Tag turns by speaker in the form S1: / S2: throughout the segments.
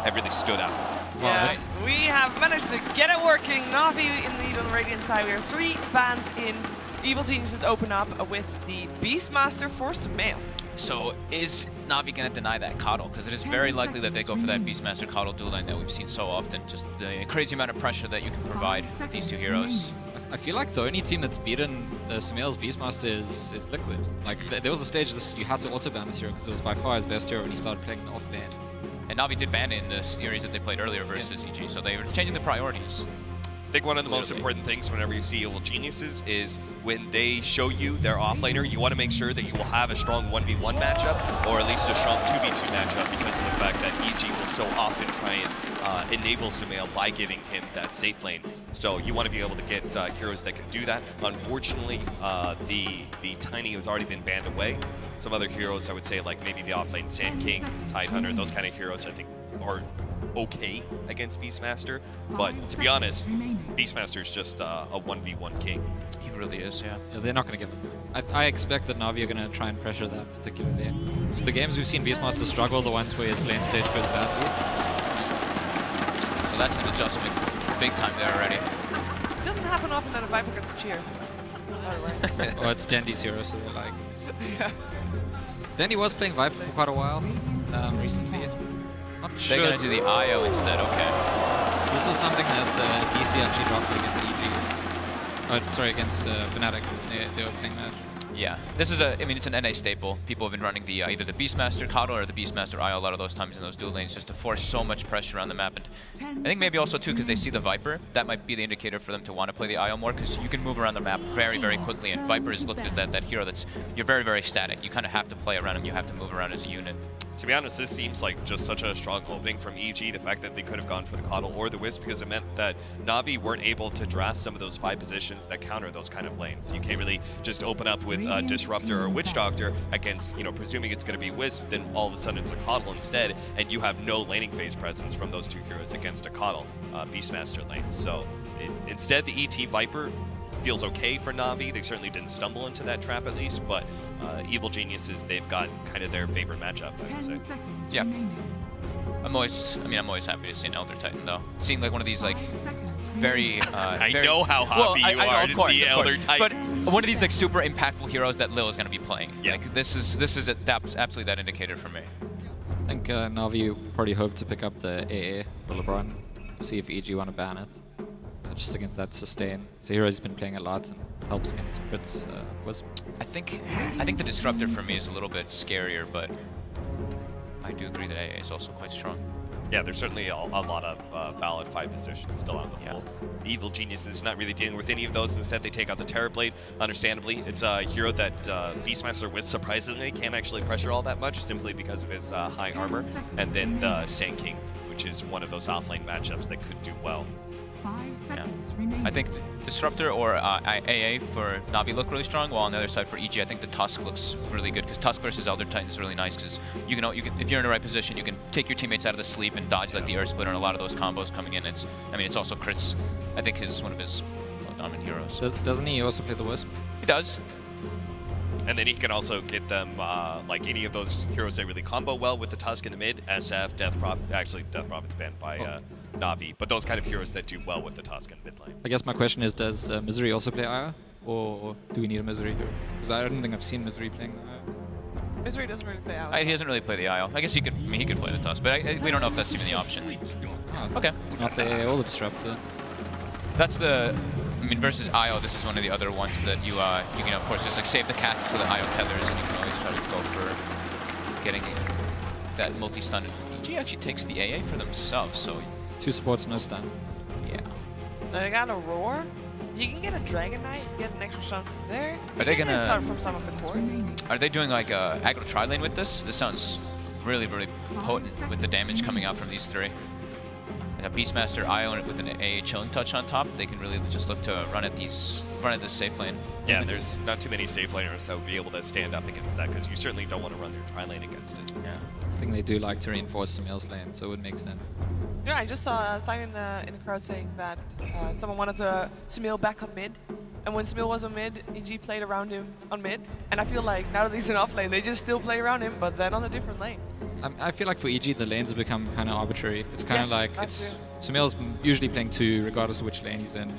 S1: have really stood out.
S2: Yeah, we have managed to get it working. Na'Vi in the lead on the Radiant side. We have 3 bans in. Evil Geniuses open up with the Beastmaster for Sumail.
S3: So is Na'Vi going to deny that coddle? Because it is very likely that they go for that Beastmaster coddle dual lane that we've seen so often. Just the crazy amount of pressure that you can provide with these 2 heroes.
S4: I feel like the only team that's beaten Sumail's Beastmaster is Liquid. Like, there was a stage you had to auto-ban this hero because it was by far his best hero when he started playing the off lane.
S3: And Na'Vi did ban it in the series that they played earlier versus EG, so they were changing the priorities.
S1: I think one of the most important things whenever you see Evil Geniuses is when they show you their offlaner, you want to make sure that you will have a strong 1v1 matchup, or at least a strong 2v2 matchup, because of the fact that EG will so often try and enable Sumail by giving him that safe lane. So you want to be able to get heroes that can do that. Unfortunately, the Tiny has already been banned away. Some other heroes, I would say, like maybe the offlane Sand King, Tidehunter, those kind of heroes, I think are okay against Beastmaster, but to be honest, Beastmaster is just a 1v1 king.
S3: He really is, yeah.
S4: They're not going to give him. I expect that Na'Vi are going to try and pressure that particularly. The games we've seen Beastmaster struggle, the ones where his lane stage goes badly.
S3: So that's an adjustment big time there already.
S2: It doesn't happen often that a Viper gets a cheer.
S4: Oh, it's Dandy's hero, so they're like...
S2: Yeah.
S4: Dandy was playing Viper for quite a while recently. Not
S3: They're going to do the IO instead, okay.
S4: This was something that DC actually dropped against EG. Sorry, against Fnatic in the opening match.
S3: Yeah, this is I mean, it's an NA staple. People have been running the either the Beastmaster coddle or the Beastmaster IO a lot of those times in those dual lanes just to force so much pressure on the map. And I think maybe also too because they see the Viper, that might be the indicator for them to want to play the IO more because you can move around the map very, very quickly. And Viper is looked at that hero that's you're very, very static. You kind of have to play around him. You have to move around as a unit.
S1: To be honest, this seems like just such a strong opening from EG, the fact that they could have gone for the coddle or the wisp, because it meant that Na'Vi weren't able to draft some of those 5 positions that counter those kind of lanes. You can't really just open up with Disruptor or Witch Doctor against, presuming it's going to be wisp, then all of a sudden it's a coddle instead, and you have no laning phase presence from those 2 heroes against a coddle Beastmaster lane. So instead, the ET Viper feels okay for Na'Vi. They certainly didn't stumble into that trap at least, but Evil Geniuses, they've got kind of their favorite matchup, I would say.
S3: Yeah. I'm always happy to see an Elder Titan though. Seeing like one of these like very
S1: I know how happy you are to see Elder Titan.
S3: But one of these like super impactful heroes that Lil is going to be playing.
S1: Yeah.
S3: Like this is absolutely that indicator for me.
S4: I think Na'Vi probably hope to pick up the AA for LeBron. See if EG want to ban it. Just against that sustain. So hero's been playing a lot and helps against crits. Wisp.
S3: I think the Disruptor for me is a little bit scarier, but I do agree that AA is also quite strong.
S1: Yeah, there's certainly a lot of valid 5 positions still on the pool. Evil Genius is not really dealing with any of those. Instead, they take out the Terrorblade. Understandably, it's a hero that Beastmaster with surprisingly can't actually pressure all that much, simply because of his high armor. And then the Sand King, which is one of those offlane matchups that could do well.
S5: 5 seconds remaining.
S3: I think Disruptor or AA for Na'Vi look really strong, while on the other side for EG, I think the Tusk looks really good because Tusk versus Elder Titan is really nice because you can if you're in the right position, you can take your teammates out of the sleep and dodge like the Earth Splitter and a lot of those combos coming in. It's also crits. I think is one of his dominant heroes.
S4: Doesn't he also play the Wisp?
S3: He does.
S1: And then he can also get them, like any of those heroes that really combo well with the Tusk in the mid, SF, Death Prophet, actually Death Prophet's banned by Na'Vi, but those kind of heroes that do well with the Tusk in mid lane.
S4: I guess my question is, does Misery also play Aya? Or do we need a Misery hero? Because I don't think I've seen Misery playing Aya.
S2: Misery doesn't really play Aya.
S3: He doesn't really play the IO. I guess he could play the Tusk, but we don't know if that's even the option.
S4: Oh,
S3: okay.
S4: Not the AA or the Disruptor.
S3: That's versus IO, this is one of the other ones that you can, of course, just like save the cast for the IO tethers, and you can always try to go for getting that multi-stun. EG actually takes the AA for themselves, so...
S4: 2 supports, no stun.
S3: Yeah.
S2: They got a Roar. You can get a Dragon Knight, get an extra stun from there.
S3: Are they gonna
S2: start from some of the cores?
S3: Are they doing like a aggro tri-lane with this? This sounds really, really potent with the damage coming out from these 3. A Beastmaster IO in it with an AA chilling touch on top, they can really just look to run at this safe lane.
S1: Yeah, there's not too many safe laners that would be able to stand up against that, because you certainly don't want to run their tri-lane against it.
S3: Yeah.
S4: I think they do like to reinforce Sumail's lane, so it would make sense.
S2: Yeah, I just saw a sign in the crowd saying that someone wanted to Sumail back up mid, and when Sumail was on mid, EG played around him on mid, and I feel like now that he's in off lane, they just still play around him, but then on a different lane.
S4: I feel like for EG, the lanes have become kind of arbitrary. It's kind of
S2: Yes,
S4: like
S2: that's
S4: Sumail's usually playing 2, regardless of which lane he's in.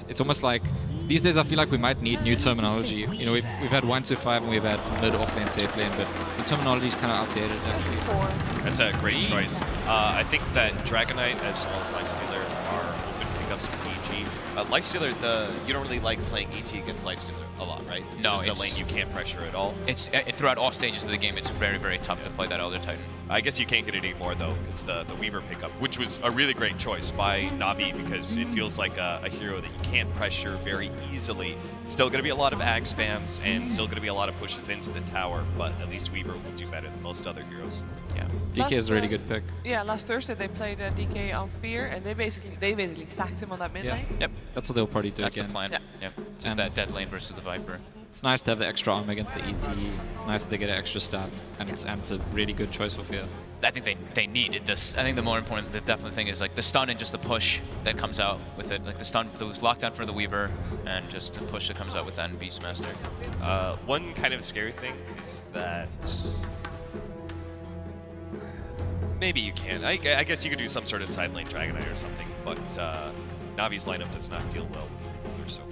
S4: It's almost like these days I feel like we might need new terminology. You know, we've had 1 to 5 and we've had mid, off lane, safe lane, but the terminology is kind of outdated actually.
S2: 4.
S1: That's a great choice. I think that Dragonite as well as Lifestealer are open pickups for EG. Lifestealer, you don't really like playing ET against Lifestealer a lot, right? It's
S3: No,
S1: just a
S3: it's-
S1: lane you can't pressure at all.
S3: It's throughout all stages of the game. It's very, very tough to play that Elder Titan.
S1: I guess you can't get it anymore though, because the Weaver pickup, which was a really great choice by Navi, because it feels like a hero that you can't pressure very easily. Still going to be a lot of ag spams and still going to be a lot of pushes into the tower, but at least Weaver will do better than most other heroes.
S3: Yeah.
S4: DK is a really good pick.
S2: Yeah, last Thursday they played DK on Fear, and they basically sacked him on that mid
S4: Yeah.
S2: lane.
S3: Yep.
S4: That's what they'll probably do
S3: That's
S4: again.
S3: the plan.
S2: Yeah.
S3: Yep. Just
S4: And-
S3: that dead lane versus the Viper.
S4: It's nice to have the extra armor against the ET. It's nice that they get an extra stat, and it's a really good choice for Fear.
S3: I think they needed this. I think the more important, the definite thing is like the stun and just the push that comes out with it. Like the stun, the lockdown for the Weaver, and just the push that comes out with that in Beastmaster.
S1: One kind of scary thing is that maybe you can. I guess you could do some sort of side lane Dragonite or something, but Navi's lineup does not deal well with Weaver so far.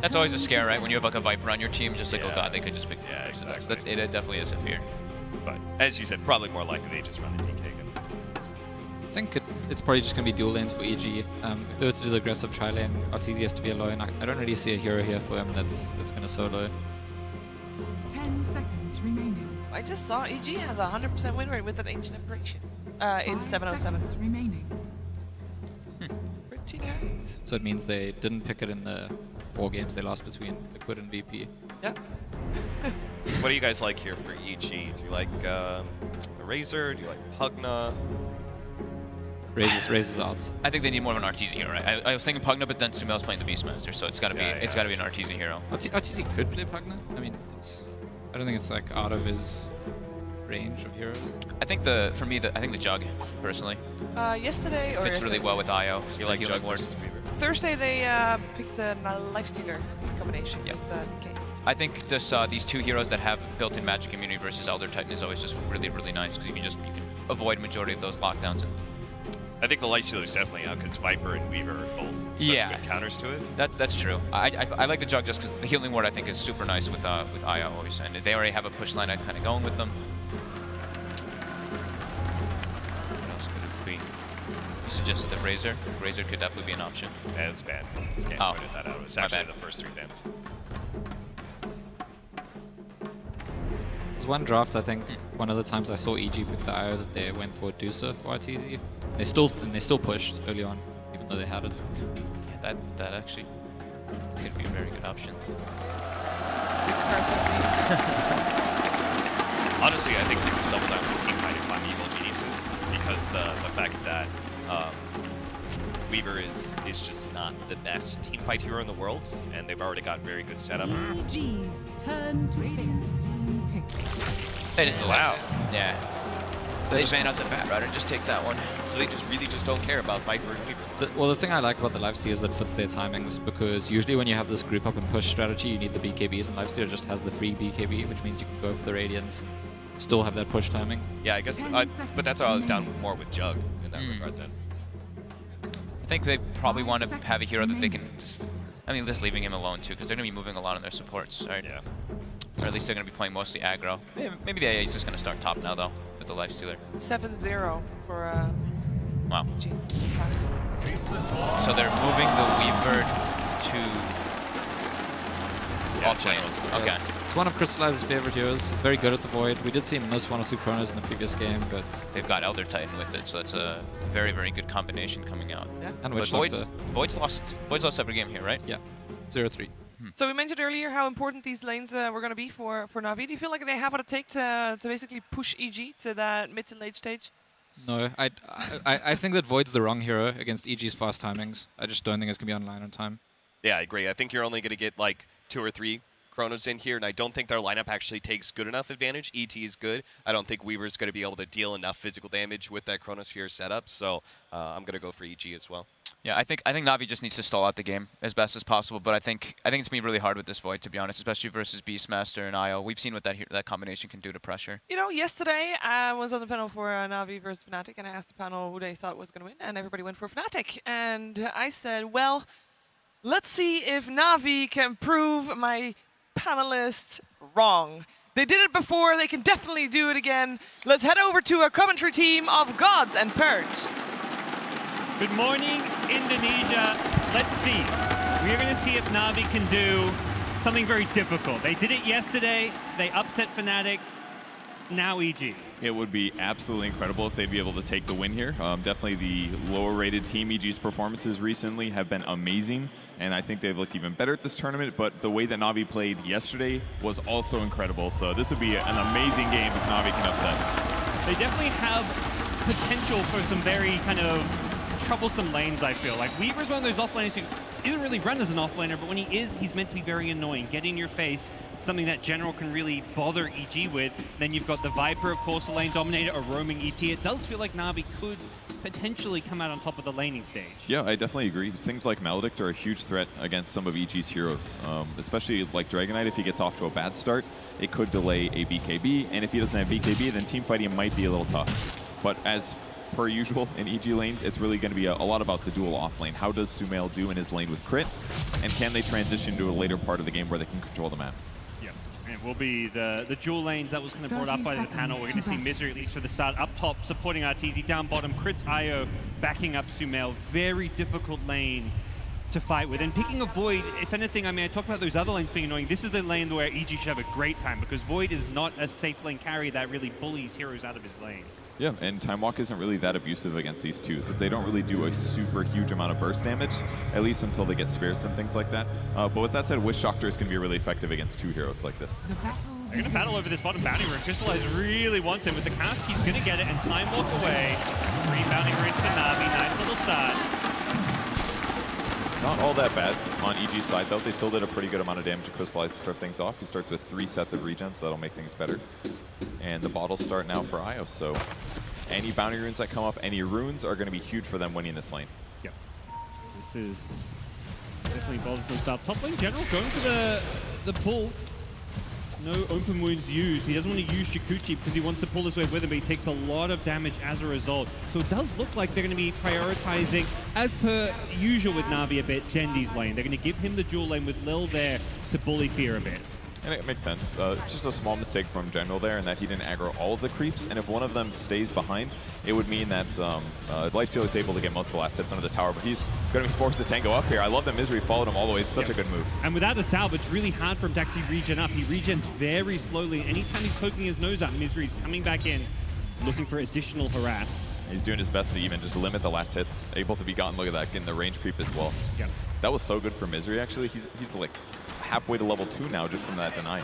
S3: That's always a scare, right? When you have like a Viper on your team, just like, oh
S1: Yeah.
S3: god, they could just pick.
S1: Yeah,
S3: So
S1: exactly.
S3: that's it. It definitely is a fear.
S1: But as you said, probably more likely they just run the DK again.
S4: I think it's probably just going to be dual lanes for EG. If they were to do the aggressive tri lane, Arteezy has to be alone. I don't really see a hero here for him that's going to solo.
S5: 10 seconds remaining.
S2: I just saw EG has a 100% win rate with an Ancient Impression in
S5: 5
S2: 707.
S5: seconds remaining.
S2: Pretty nice.
S4: So it means they didn't pick it in the 4 games they lost between Liquid and VP.
S2: Yeah.
S1: What do you guys like here for EG? Do you like the Razor? Do you like Pugna?
S4: Raises out.
S3: I think they need more of an Arteezy hero, right? I was thinking Pugna, but then Sumail's playing the Beastmaster, so it's got to be
S1: Yeah,
S3: it's
S1: yeah.
S3: got to be an Arteezy hero.
S4: Arteezy could play Pugna. I mean, I don't think it's like out of his range of heroes.
S3: I think for me, I think the Jug personally
S2: Yesterday or
S3: fits really well with IO.
S1: Do you like
S3: healing
S1: Jug
S3: ward.
S1: versus Weaver?
S2: Thursday they picked a Lifestealer combination
S3: Yep.
S2: with DK.
S3: I think just these two heroes that have built-in magic immunity versus Elder Titan is always just really, really nice because you can avoid majority of those lockdowns. And
S1: I think the Lightstealer is definitely out because Viper and Weaver are both such
S3: Yeah.
S1: good counters to it.
S3: that's true. I like the Jug just because the healing ward I think is super nice with IO always, and they already have a push line kind of going with them. What else could it be? You suggested the Razor. Razor could definitely be an option.
S1: Yeah, it's bad. Can't
S3: Oh,
S1: pointed that out. It's
S3: my
S1: actually
S3: bad.
S1: the first 3 bans.
S4: There's one draft, I think, one of the times I saw EG pick the IO that they went for Dusa for Arteezy. They still pushed early on, even though they had it.
S3: Yeah, that actually could be a very good option.
S1: Honestly, I think they just double down with team fighting on evil geniuses because the fact that Weaver is just not the best team fight hero in the world, and they've already got very good setup.
S5: EG's turn to Radiant team pick.
S1: Wow.
S3: Yeah. They just ban out the Bat Rider, just take that one.
S1: So they just really just don't care about Viper and Weaver.
S4: Well, the thing I like about the Lifesteal is that it fits their timings, because usually when you have this group up and push strategy, you need the BKBs, and Lifesteal just has the free BKB, which means you can go for the Radiance, still have that push timing.
S1: Yeah, I guess, but that's why I was down more with Jug in that regard then.
S3: I think they probably want to have a hero that they can just, just leaving him alone too, because they're going to be moving a lot on their supports, right?
S1: Yeah.
S3: Or at least they're going to be playing mostly aggro. Maybe the AA is just going to start top now though, with the Lifestealer.
S2: 7-0 for
S3: Wow.
S2: EG. This pack.
S3: So they're moving the Weaver to off lane. Okay.
S4: It's one of Crystallize's favorite heroes. He's very good at the Void. We did see him miss 1 or 2 chronos in the previous game, but...
S3: They've got Elder Titan with it, so that's a very, very good combination coming out.
S2: Yeah.
S4: And
S3: But
S4: Witch Doctor.
S3: Void's lost every game here, right?
S4: Yeah. 0-3.
S2: So we mentioned earlier how important these lanes were going to be for Navi. Do you feel like they have what it takes to basically push EG to that mid to late stage?
S4: No, I think that Void's the wrong hero against EG's fast timings. I just don't think it's going to be online on time.
S1: Yeah, I agree. I think you're only going to get like 2 or 3 Chronos in here, and I don't think their lineup actually takes good enough advantage. ET is good. I don't think Weaver's going to be able to deal enough physical damage with that Chronosphere setup, so I'm going to go for EG as well.
S3: Yeah, I think Na'Vi just needs to stall out the game as best as possible, but I think it's been really hard with this Void, to be honest, especially versus Beastmaster and IO. We've seen what that combination can do to pressure.
S2: You know, yesterday I was on the panel for Na'Vi versus Fnatic, and I asked the panel who they thought was going to win, and everybody went for Fnatic. And I said, well, let's see if Na'Vi can prove my panelists wrong. They did it before, they can definitely do it again. Let's head over to our commentary team of Gods and Purge.
S6: Good morning, Indonesia. Let's see. We're going to see if Na'Vi can do something very difficult. They did it yesterday. They upset Fnatic. Now EG.
S7: It would be absolutely incredible if they'd be able to take the win here. Definitely the lower-rated team. EG's performances recently have been amazing, and I think they've looked even better at this tournament, but the way that Na'Vi played yesterday was also incredible, so this would be an amazing game if Na'Vi can upset.
S6: They definitely have potential for some very kind of troublesome lanes, I feel. Like, Weaver's one of those offlaners who isn't really run as an offlaner, but when he is, he's meant to be very annoying. Get in your face, something that General can really bother EG with. Then you've got the Viper, of course, the lane dominator, a roaming ET. It does feel like Na'Vi could potentially come out on top of the laning stage.
S7: Yeah, I definitely agree. Things like Maledict are a huge threat against some of EG's heroes, especially like Dragonite. If he gets off to a bad start, it could delay a BKB, and if he doesn't have BKB, then teamfighting might be a little tough. But as per usual in EG lanes, it's really going to be a lot about the dual off lane. How does Sumail do in his lane with crit, and can they transition to a later part of the game where they can control the map?
S6: Yeah, and it will be the dual lanes that was kind of brought up by the panel. We're going to see Misery, at least for the start, up top, supporting Arteezy, down bottom, Crits IO backing up Sumail. Very difficult lane to fight with. And picking a Void, if anything, I mean, I talked about those other lanes being annoying. This is the lane where EG should have a great time, because Void is not a safe lane carry that really bullies heroes out of his lane.
S7: Yeah, and Time Walk isn't really that abusive against these two, because they don't really do a super huge amount of burst damage, at least until they get spirits and things like that. But with that said, Wish Doctor is going to be really effective against two heroes like this.
S6: They're going to battle over this bottom bounty rune. Crystallize really wants him with the cast. He's going to get it, and Time Walk away. 3 bounty runes for Na'Vi. Nice little start.
S7: Not all that bad on EG's side, though. They still did a pretty good amount of damage to Crystallize to start things off. He starts with 3 sets of regen, so that'll make things better. And the bottles start now for IO, so any bounty runes that come up, any runes are going to be huge for them winning this lane.
S6: Yep. This is definitely bothersome stuff. Top lane General going for the pull. No open wounds used. He doesn't want to use Shukuchi because he wants to pull this wave with him, but he takes a lot of damage as a result. So it does look like they're going to be prioritizing, as per usual with Na'Vi a bit, Dendi's lane. They're going to give him the dual lane with Lil there to bully Fear a bit.
S7: And it makes sense. It's just a small mistake from General there in that he didn't aggro all of the creeps, and if one of them stays behind, it would mean that Lifesteal is able to get most of the last hits under the tower, but he's going to be forced to tango up here. I love that Misery followed him all the way. It's such a good move.
S6: And without a salve, it's really hard for him to actually regen up. He regens very slowly. Anytime he's poking his nose out, Misery's coming back in, looking for additional harass.
S7: He's doing his best to even just limit the last hits, able to be gotten. Look at that, getting the range creep as well.
S6: Yep.
S7: That was so good for Misery, actually. He's like halfway to level 2 now just from that deny.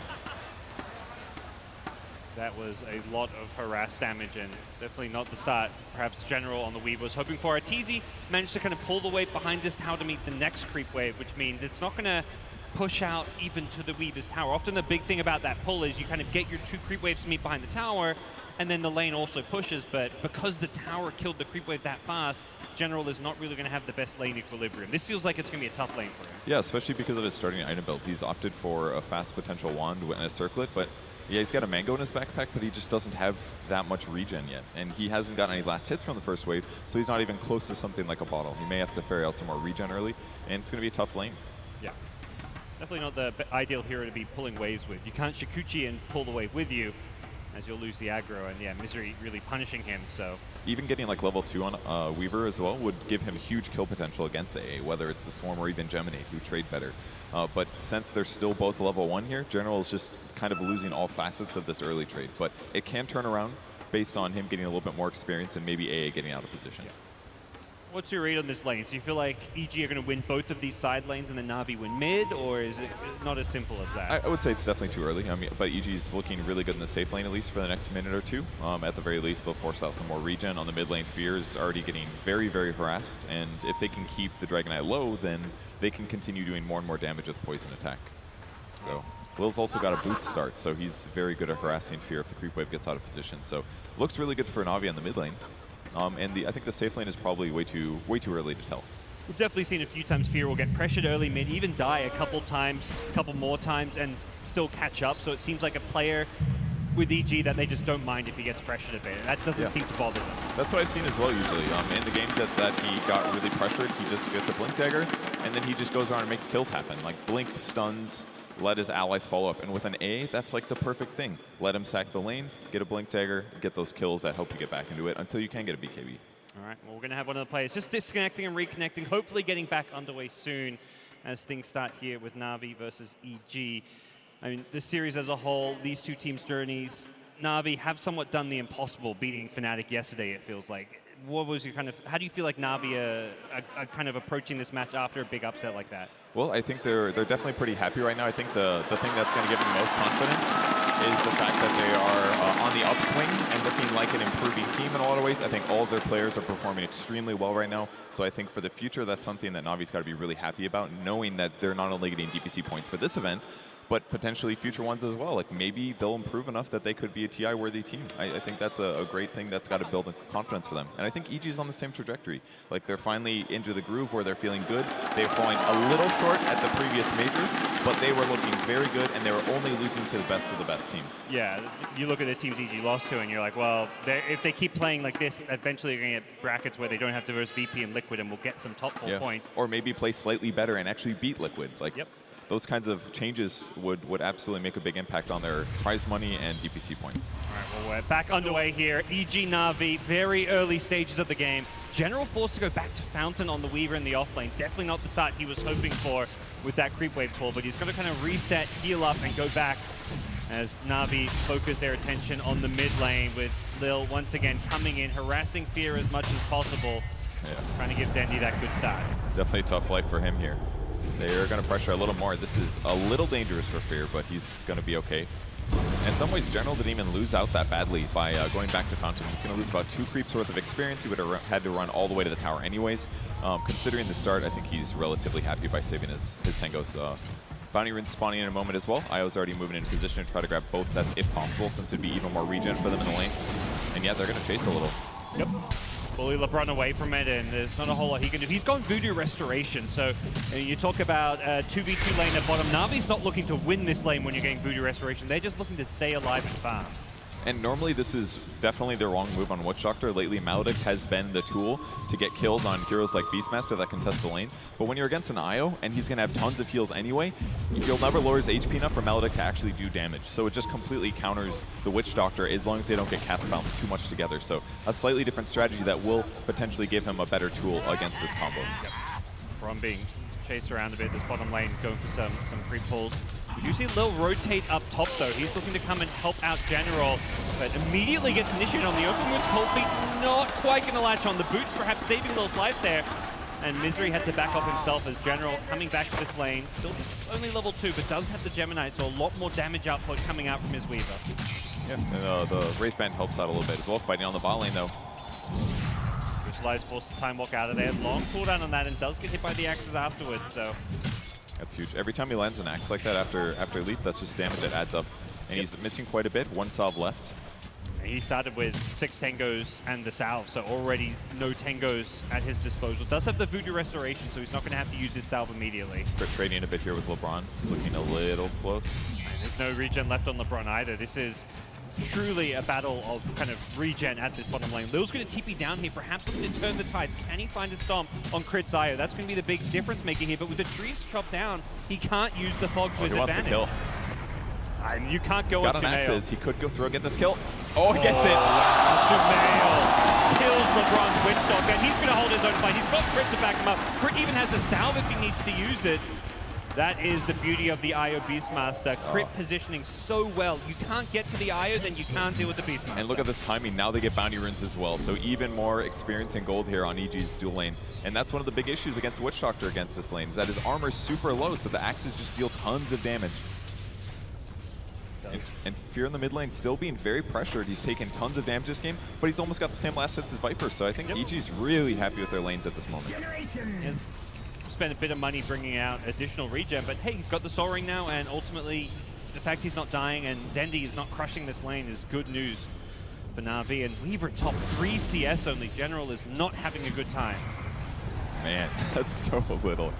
S6: That was a lot of harass damage, and definitely not the start perhaps General on the Weave was hoping for. Arteezy managed to kind of pull the wave behind this tower to meet the next creep wave, which means it's not going to push out even to the Weaver's tower. Often the big thing about that pull is you kind of get your 2 creep waves to meet behind the tower, and then the lane also pushes, but because the tower killed the creep wave that fast, General is not really going to have the best lane equilibrium. This feels like it's going to be a tough lane for him.
S7: Yeah, especially because of his starting item build. He's opted for a fast potential wand and a circlet, but yeah, he's got a mango in his backpack, but he just doesn't have that much regen yet. And he hasn't gotten any last hits from the first wave, so he's not even close to something like a bottle. He may have to ferry out some more regen early, and it's going to be a tough lane.
S6: Yeah. Definitely not the ideal hero to be pulling waves with. You can't Shukuchi and pull the wave with you, as you'll lose the aggro, and yeah, Misery really punishing him, so. Even
S7: getting like level 2 on Weaver as well would give him huge kill potential against AA, whether it's the Swarm or even Geminate, who trade better. But since they're still both level 1 here, General is just kind of losing all facets of this early trade. But it can turn around based on him getting a little bit more experience and maybe AA getting out of position.
S6: Yeah. What's your read on this lane? So you feel like EG are going to win both of these side lanes and then Na'Vi win mid, or is it not as simple as that?
S7: I would say it's definitely too early. I mean, but EG's looking really good in the safe lane, at least for the next minute or two. At the very least, they'll force out some more regen. On the mid lane, Fear is already getting very, very harassed, and if they can keep the Dragonite low, then they can continue doing more and more damage with poison attack. So Lil's also got a boot start, so he's very good at harassing Fear if the creep wave gets out of position. So looks really good for Na'Vi on the mid lane. I think the safe lane is probably way too early to tell.
S6: We've definitely seen a few times Fear will get pressured early mid, even die a couple more times, and still catch up. So it seems like a player with EG that they just don't mind if he gets pressured a bit. And that doesn't seem to bother them.
S7: That's what I've seen as well usually. In the games that he got really pressured, he just gets a Blink Dagger, and then he just goes around and makes kills happen. Like Blink, stuns, let his allies follow up. And with an A, that's like the perfect thing. Let him sack the lane, get a Blink Dagger, get those kills that help you get back into it until you can get a BKB.
S6: All right, well, we're going to have one of the players just disconnecting and reconnecting, hopefully getting back underway soon as things start here with Na'Vi versus EG. I mean, this series as a whole, these two teams' journeys, Na'Vi have somewhat done the impossible, beating Fnatic yesterday, it feels like. What was your how do you feel like Na'Vi are kind of approaching this match after a big upset like that?
S7: Well, I think they're definitely pretty happy right now. I think the thing that's going to give them the most confidence is the fact that they are on the upswing and looking like an improving team in a lot of ways. I think all of their players are performing extremely well right now. So I think for the future, that's something that Na'Vi's got to be really happy about, knowing that they're not only getting DPC points for this event, but potentially future ones as well. Like maybe they'll improve enough that they could be a TI-worthy team. I think that's a great thing that's got to build confidence for them. And I think EG is on the same trajectory. Like they're finally into the groove where they're feeling good. They're falling a little short at the previous majors, but they were looking very good, and they were only losing to the best teams.
S6: Yeah, you look at the teams EG lost to, and you're like, well, if they keep playing like this, eventually they're going to get brackets where they don't have to verse VP and Liquid, and will get some top 4 points. Or
S7: maybe play slightly better and actually beat Liquid. Like,
S6: yep.
S7: Those kinds of changes would absolutely make a big impact on their prize money and DPC points.
S6: All right, well, we're back underway here. EG Na'Vi, very early stages of the game. General forced to go back to Fountain on the Weaver in the off lane. Definitely not the start he was hoping for with that creep wave call, but he's going to kind of reset, heal up, and go back as Na'Vi focus their attention on the mid lane with Lil once again coming in, harassing Fear as much as possible, trying to give Dendi that good start.
S7: Definitely a tough life for him here. They're going to pressure a little more. This is a little dangerous for Fear, but he's going to be okay. In some ways, General didn't even lose out that badly by going back to Fountain. He's going to lose about 2 creeps worth of experience. He would have had to run all the way to the tower anyways. Considering the start, I think he's relatively happy by saving his tangos. Bounty Runes spawning in a moment as well. Io's already moving into position to try to grab both sets if possible, since it would be even more regen for them in the lane. And yeah, they're going to chase a little.
S6: Yep. Bully LeBron away from it, and there's not a whole lot he can do. He's gone Voodoo Restoration, so you talk about 2v2 lane at bottom. Na'Vi's not looking to win this lane when you're getting Voodoo Restoration. They're just looking to stay alive and farm.
S7: And normally this is definitely the wrong move on Witch Doctor. Lately, Maledict has been the tool to get kills on heroes like Beastmaster that can test the lane. But when you're against an Io, and he's going to have tons of heals anyway, you'll never lower his HP enough for Maledict to actually do damage. So it just completely counters the Witch Doctor as long as they don't get cast bounce too much together. So a slightly different strategy that will potentially give him a better tool against this combo.
S6: From being chased around a bit, this bottom lane going for some creep pulls. We do see Lil rotate up top though. He's looking to come and help out General, but immediately gets initiated on the open wounds. Cold Feet not quite going to latch on. The boots perhaps saving Lil's life there. And Misery had to back off himself as General coming back to this lane. Still just only level 2, but does have the Gemini, so a lot more damage output coming out from his Weaver.
S7: Yeah, and the Wraith Band helps out a little bit as well, fighting on the bot lane though.
S6: Visualize forced to time walk out of there. Long cooldown on that, and does get hit by the axes afterwards, so.
S7: That's huge. Every time he lands an axe like that after leap, that's just damage that adds up. And he's missing quite a bit. 1 salve left.
S6: He started with 6 tangos and the salve, so already no tangos at his disposal. Does have the Voodoo Restoration, so he's not going to have to use his salve immediately.
S7: They're trading a bit here with LeBron. He's looking a little close.
S6: And there's no regen left on LeBron either. This is truly a battle of kind of regen at this bottom lane. Lil's going to TP down here, perhaps looking to turn the tides. Can he find a stomp on Crit Io? That's going to be the big difference maker here, but with the trees chopped down, he can't use the fog to his advantage.
S7: He wants to kill.
S6: And you can't go
S7: He's got an axes. He could go through and get this kill. Oh, he gets it.
S6: Sumail kills LeBron's Witch Doctor, and he's going to hold his own fight. He's got Crit to back him up. Crit even has a salve if he needs to use it. That is the beauty of the Io Beastmaster. Crit positioning so well. You can't get to the Io, then you can't deal with the Beastmaster.
S7: And look at this timing. Now they get Bounty Runes as well. So even more experience and gold here on EG's dual lane. And that's one of the big issues against Witch Doctor against this lane, is that his armor's super low, so the axes just deal tons of damage. And Fear in the mid lane still being very pressured. He's taken tons of damage this game, but he's almost got the same last sets as Viper. So I think EG's really happy with their lanes at this moment.
S6: Yes. Spent a bit of money bringing out additional regen, but hey, he's got the Soul Ring now, and ultimately the fact he's not dying and Dendi is not crushing this lane is good news for Na'Vi. And Weaver top 3 CS only. General is not having a good time.
S7: Man, that's so little.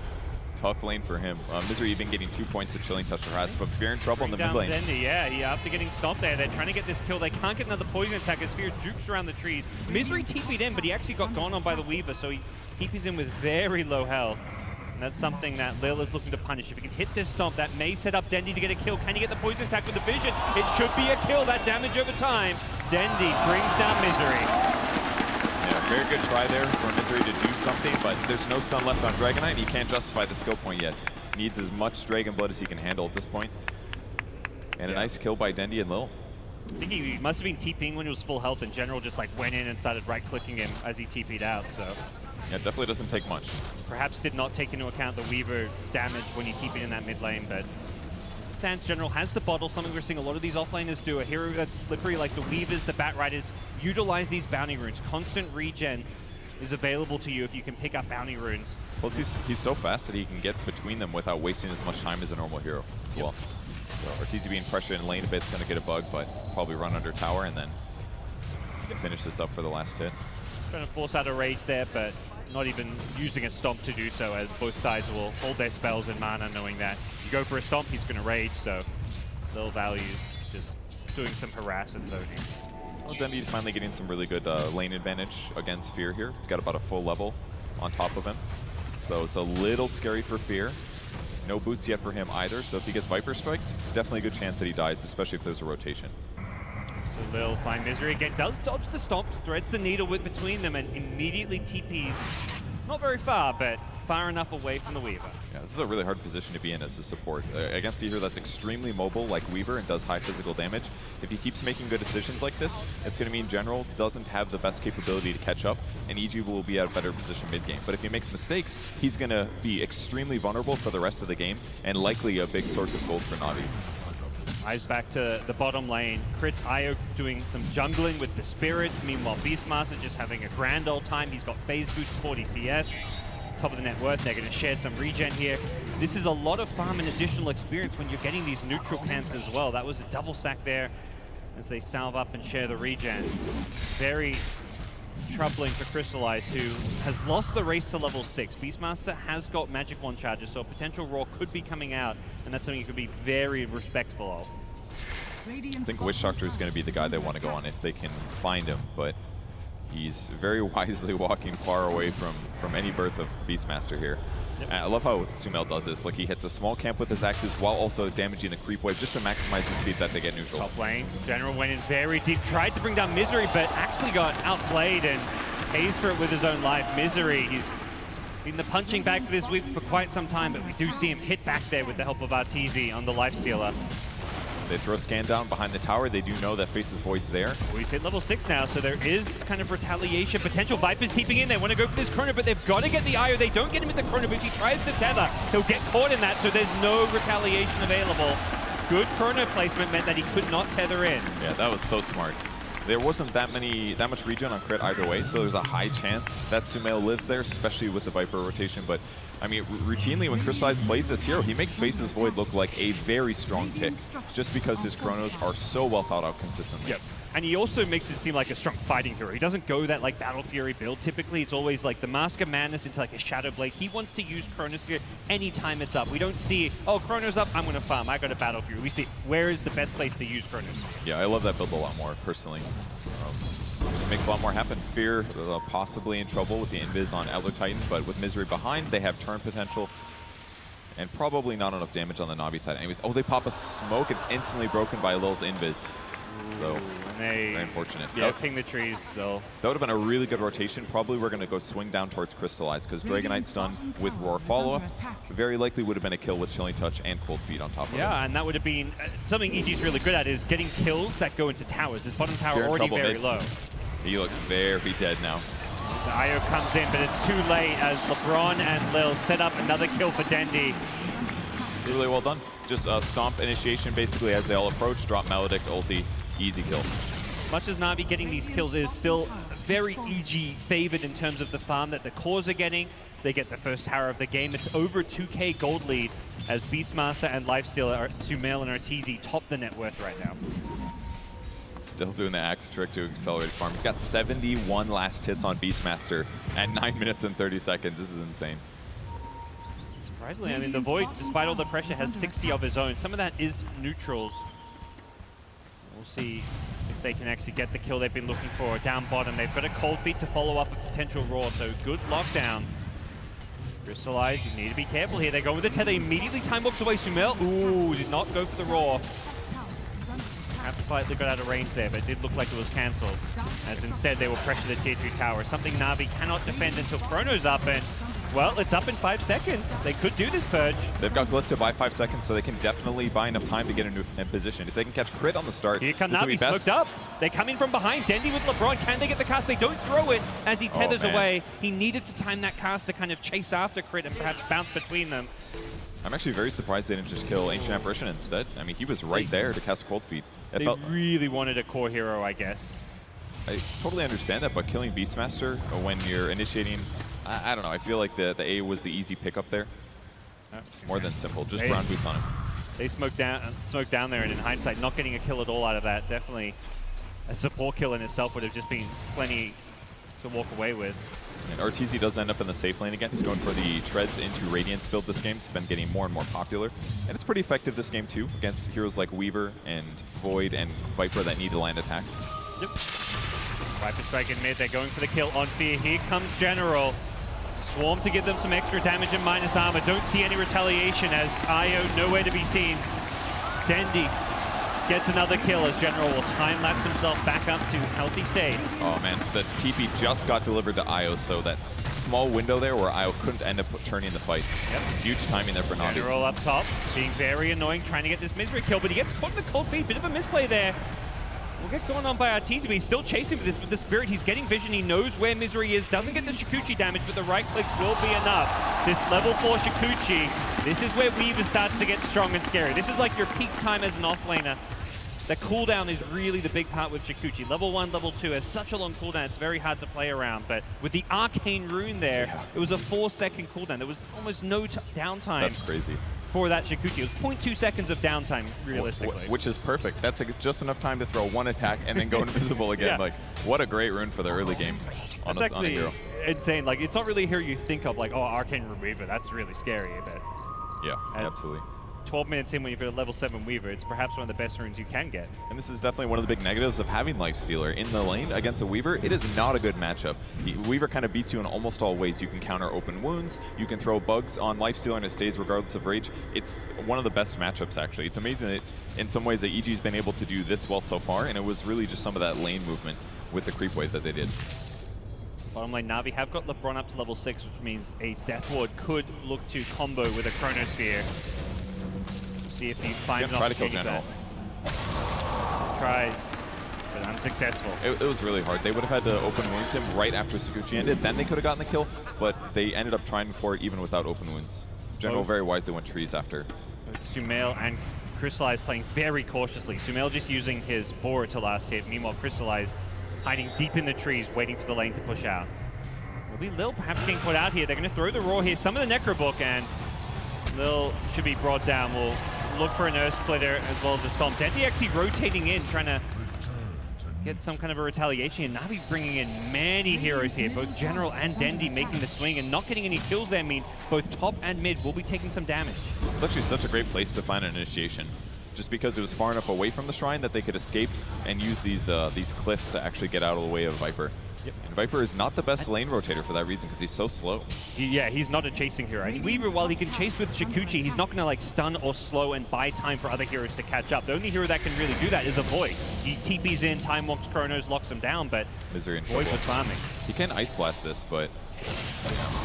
S7: Tough lane for him. Misery even getting 2 points of Chilling Touch harass, but Fear in trouble in the mid lane.
S6: Dendi, yeah, after getting stopped there, they're trying to get this kill. They can't get another poison attack as Fear jukes around the trees. Misery TP'd in, but he actually got gone on by the Weaver, so he TP's in with very low health. And that's something that Lil is looking to punish. If he can hit this stomp, that may set up Dendi to get a kill. Can he get the poison attack with the vision? It should be a kill, that damage over time. Dendi brings down Misery.
S7: Yeah, very good try there for Misery to do something, but there's no stun left on Dragonite, and he can't justify the skill point yet. Needs as much Dragon Blood as he can handle at this point. And a nice kill by Dendi and Lil.
S6: I think he must have been TPing when he was full health, and General just like went in and started right-clicking him as he TP'd out, so.
S7: Yeah, it definitely doesn't take much.
S6: Perhaps did not take into account the Weaver damage when he TP'd in that mid lane, but Sans General has the bottle, something we're seeing a lot of these offlaners do. A hero that's slippery like the Weavers, the Bat Riders, utilize these bounty runes. Constant regen is available to you if you can pick up bounty runes.
S7: Plus, he's so fast that he can get between them without wasting as much time as a normal hero as well. So Arteezy being pressured in lane a bit is going to get a bug, but probably run under tower and then finish this up for the last hit.
S6: Trying to force out a rage there, but not even using a stomp to do so, as both sides will hold their spells in mana, knowing that you go for a stomp, he's going to rage, so little values just doing some harass and zoning.
S7: Well, Dendi finally getting some really good lane advantage against Fear here. He's got about a full level on top of him, so it's a little scary for Fear. No boots yet for him either, so if he gets Viper Striked, definitely a good chance that he dies, especially if there's a rotation.
S6: So Lil find Misery again, does dodge the stomps, threads the needle between them, and immediately TPs not very far, but far enough away from the Weaver.
S7: Yeah, this is a really hard position to be in as a support. Against a hero that's extremely mobile like Weaver and does high physical damage, if he keeps making good decisions like this, it's going to mean General doesn't have the best capability to catch up, and EG will be at a better position mid-game. But if he makes mistakes, he's going to be extremely vulnerable for the rest of the game, and likely a big source of gold for Na'Vi.
S6: Eyes back to the bottom lane. Crit's Io doing some jungling with the spirits. Meanwhile, Beastmaster just having a grand old time. He's got phase boost 40 CS. Top of the net worth. They're going to share some regen here. This is a lot of farm and additional experience when you're getting these neutral camps as well. That was a double stack there as they salve up and share the regen. Very troubling for Crystallize, who has lost the race to level 6. Beastmaster has got Magic Wand charges, so a potential Roar could be coming out, and that's something you could be very respectful of.
S7: I think Witch Doctor is going to be the guy they want to go on if they can find him, but he's very wisely walking far away from any birth of Beastmaster here. Yep. And I love how Sumail does this. Like, he hits a small camp with his axes while also damaging the creep wave just to maximize the speed that they get neutral.
S6: Top lane, General went in very deep, tried to bring down Misery, but actually got outplayed and pays for it with his own life. Misery, he's been the punching bag for this week for quite some time, but we do see him hit back there with the help of Arteezy on the Lifestealer.
S7: They throw Scan down behind the tower. They do know that Faces Void's there.
S6: Well, he's hit level 6 now, so there is kind of retaliation. Potential Vipers heaping in. They want to go for this Chrono, but they've got to get the Io. They don't get him with the Chrono, but if he tries to tether, he'll get caught in that, so there's no retaliation available. Good Chrono placement meant that he could not tether in.
S7: Yeah, that was so smart. There wasn't that much regen on Crit either way, so there's a high chance that Sumail lives there, especially with the Viper rotation. But I mean, routinely when Crystallize plays this hero, he makes Faces Void look like a very strong pick, just because his Chronos are so well thought out consistently.
S6: Yep. And he also makes it seem like a strong fighting hero. He doesn't go that like Battle Fury build. Typically, it's always like the Mask of Madness into like a Shadow Blade. He wants to use Chronos here anytime it's up. We don't see, oh, Chronos up, I'm going to farm. I got a Battle Fury. We see where is the best place to use Chronos.
S7: Yeah, I love that build a lot more, personally. It makes a lot more happen. Fear possibly in trouble with the Invis on Elder Titan, but with Misery behind, they have turn potential. And probably not enough damage on the Na'Vi side. Anyways, oh, they pop a smoke. It's instantly broken by Lil's Invis. So, very unfortunate.
S6: Yeah, ping the trees, though.
S7: That would have been a really good rotation. Probably we're going to go swing down towards Crystallize, because Dragonite stun with Roar follow-up very likely would have been a kill with Chilling Touch and Cold Feet on top of it.
S6: Yeah, and that would have been something EG's really good at, is getting kills that go into towers. His bottom tower already very low.
S7: He looks very dead now.
S6: The Io comes in, but it's too late as LeBron and Lil set up another kill for Dendi.
S7: Really well done. Just Stomp initiation basically as they all approach, drop Maledict, ulti, easy kill.
S6: much as Na'Vi getting these kills is still very EG favored in terms of the farm that the cores are getting. They get the first tower of the game. It's over 2k gold lead as Beastmaster and Lifestealer, Sumail and Arteezy top the net worth right now.
S7: Still doing the axe trick to accelerate his farm. He's got 71 last hits on Beastmaster at 9 minutes and 30 seconds. This is insane.
S6: Surprisingly, I mean, the Void, despite all the pressure, has 60 of his own. Some of that is neutrals. We'll see if they can actually get the kill they've been looking for down bottom. They've got a cold feet to follow up a potential roar, so good lockdown. Crystallize, you need to be careful here. They go with the tether, immediately time walks away. Sumail, ooh, did not go for the roar. Perhaps slightly got out of range there, but it did look like it was cancelled. As instead they will pressure the tier 2 tower, something Na'Vi cannot defend until Chrono's up, and well, it's up in 5 seconds. They could do this purge.
S7: They've got Glyph to buy 5 seconds, so they can definitely buy enough time to get in position. If they can catch crit on the start,
S6: here come
S7: this will be
S6: Na'Vi,
S7: best.
S6: smoked up. They come in from behind. Dendy with LeBron. Can they get the cast? They don't throw it as he tethers away. He needed to time that cast to kind of chase after crit and perhaps bounce between them.
S7: I'm actually very surprised they didn't just kill Ancient Apparition instead. I mean, he was right there to cast Cold Feet.
S6: They really wanted a core hero, I guess.
S7: I totally understand that, but killing Beastmaster when you're initiating, I don't know. I feel like the A was the easy pickup there. More than simple, just ground boots on him.
S6: They smoked down there, and in hindsight, not getting a kill at all out of that. Definitely a support kill in itself would have just been plenty to walk away with.
S7: And Arteezy does end up in the safe lane again. He's going for the Treads into Radiance build this game. It's been getting more and more popular. And it's pretty effective this game too, against heroes like Weaver and Void and Viper that need to land attacks.
S6: Yep. Viper strike in mid, they're going for the kill on Fear. Here comes General. Swarm to give them some extra damage and minus armor. Don't see any retaliation as Io nowhere to be seen. Dendy gets another kill as General will time-lapse himself back up to healthy state.
S7: Oh man, the TP just got delivered to Io, so that small window there where Io couldn't end up turning the fight.
S6: Yep.
S7: Huge timing there for Na'Vi.
S6: General up top, being very annoying, trying to get this Misery kill, but he gets caught in the cold feet. Bit of a misplay there. We'll get going on by Arteezy, but he's still chasing with the Spirit. He's getting vision, he knows where Misery is, doesn't get the Shikuchi damage, but the right clicks will be enough. This level 4 Shikuchi, this is where Weaver starts to get strong and scary. This is like your peak time as an offlaner. The cooldown is really the big part with Shikuchi. Level 1, level 2 has such a long cooldown, it's very hard to play around, but with the Arcane Rune there, it was a 4-second cooldown. There was almost no downtime.
S7: That's crazy.
S6: For that Shikuchi. It was 0.2 seconds of downtime, realistically.
S7: Which is perfect. That's just enough time to throw one attack and then go invisible again.
S6: Yeah.
S7: Like, what a great rune for the early game on
S6: That's
S7: a hero.
S6: insane. Like, it's not really a hero you think of, like, oh, Arcane Weaver, that's really scary, but...
S7: Yeah, absolutely.
S6: 12 minutes in when you've got a level 7 Weaver, it's perhaps one of the best runes you can get.
S7: And this is definitely one of the big negatives of having Lifestealer in the lane against a Weaver. It is not a good matchup. Weaver kind of beats you in almost all ways. You can counter open wounds, you can throw bugs on Lifestealer and it stays regardless of rage. It's one of the best matchups, actually. It's amazing that in some ways that EG's been able to do this well so far, and it was really just some of that lane movement with the creep wave that they did.
S6: Bottom lane, Na'Vi have got LeBron up to level 6, which means a Death Ward could look to combo with a Chronosphere. See if he finds an opportunity there. Tries, but unsuccessful.
S7: It was really hard. They would have had to open wounds him right after Sakuchi ended, then they could have gotten the kill, but they ended up trying for it even without open wounds. General very wisely went trees after.
S6: Sumail and Crystallize playing very cautiously. Sumail just using his board to last hit, meanwhile Crystallize hiding deep in the trees, waiting for the lane to push out. Will be Lil perhaps getting put out here. They're going to throw the Roar here, summon the Necrobook, and Lil should be brought down. We'll look for an Earth Splitter as well as a Stomp. Dendy actually rotating in, trying to get some kind of a retaliation. And Na'Vi bringing in many heroes here. Both General and Dendy making the swing and not getting any kills there mean both top and mid will be taking some damage.
S7: It's actually such a great place to find an initiation, just because it was far enough away from the shrine that they could escape and use these cliffs to actually get out of the way of Viper.
S6: Yep.
S7: And Viper is not the best lane rotator for that reason because he's so slow.
S6: Yeah, he's not a chasing hero. And Weaver, while he can chase with Shikuchi, he's not going to like stun or slow and buy time for other heroes to catch up. The only hero that can really do that is a Void. He TPs in, time walks Chronos, locks him down, but
S7: Misery and
S6: Void was farming.
S7: He can Ice Blast this, but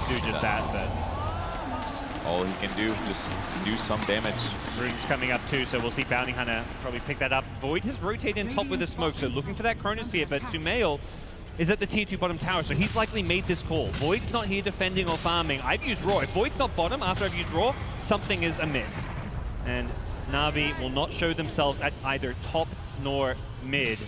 S6: Do just that, but
S7: all he can do, just do some damage.
S6: Rune's coming up too, so we'll see Bounty Hunter probably pick that up. Void has rotated in top with the smoke, so looking for that Chronosphere, but Sumail is at the tier 2 bottom tower, so he's likely made this call. Void's not here defending or farming. I've used Raw. If Void's not bottom after I've used Raw, something is amiss. And Na'Vi will not show themselves at either top nor mid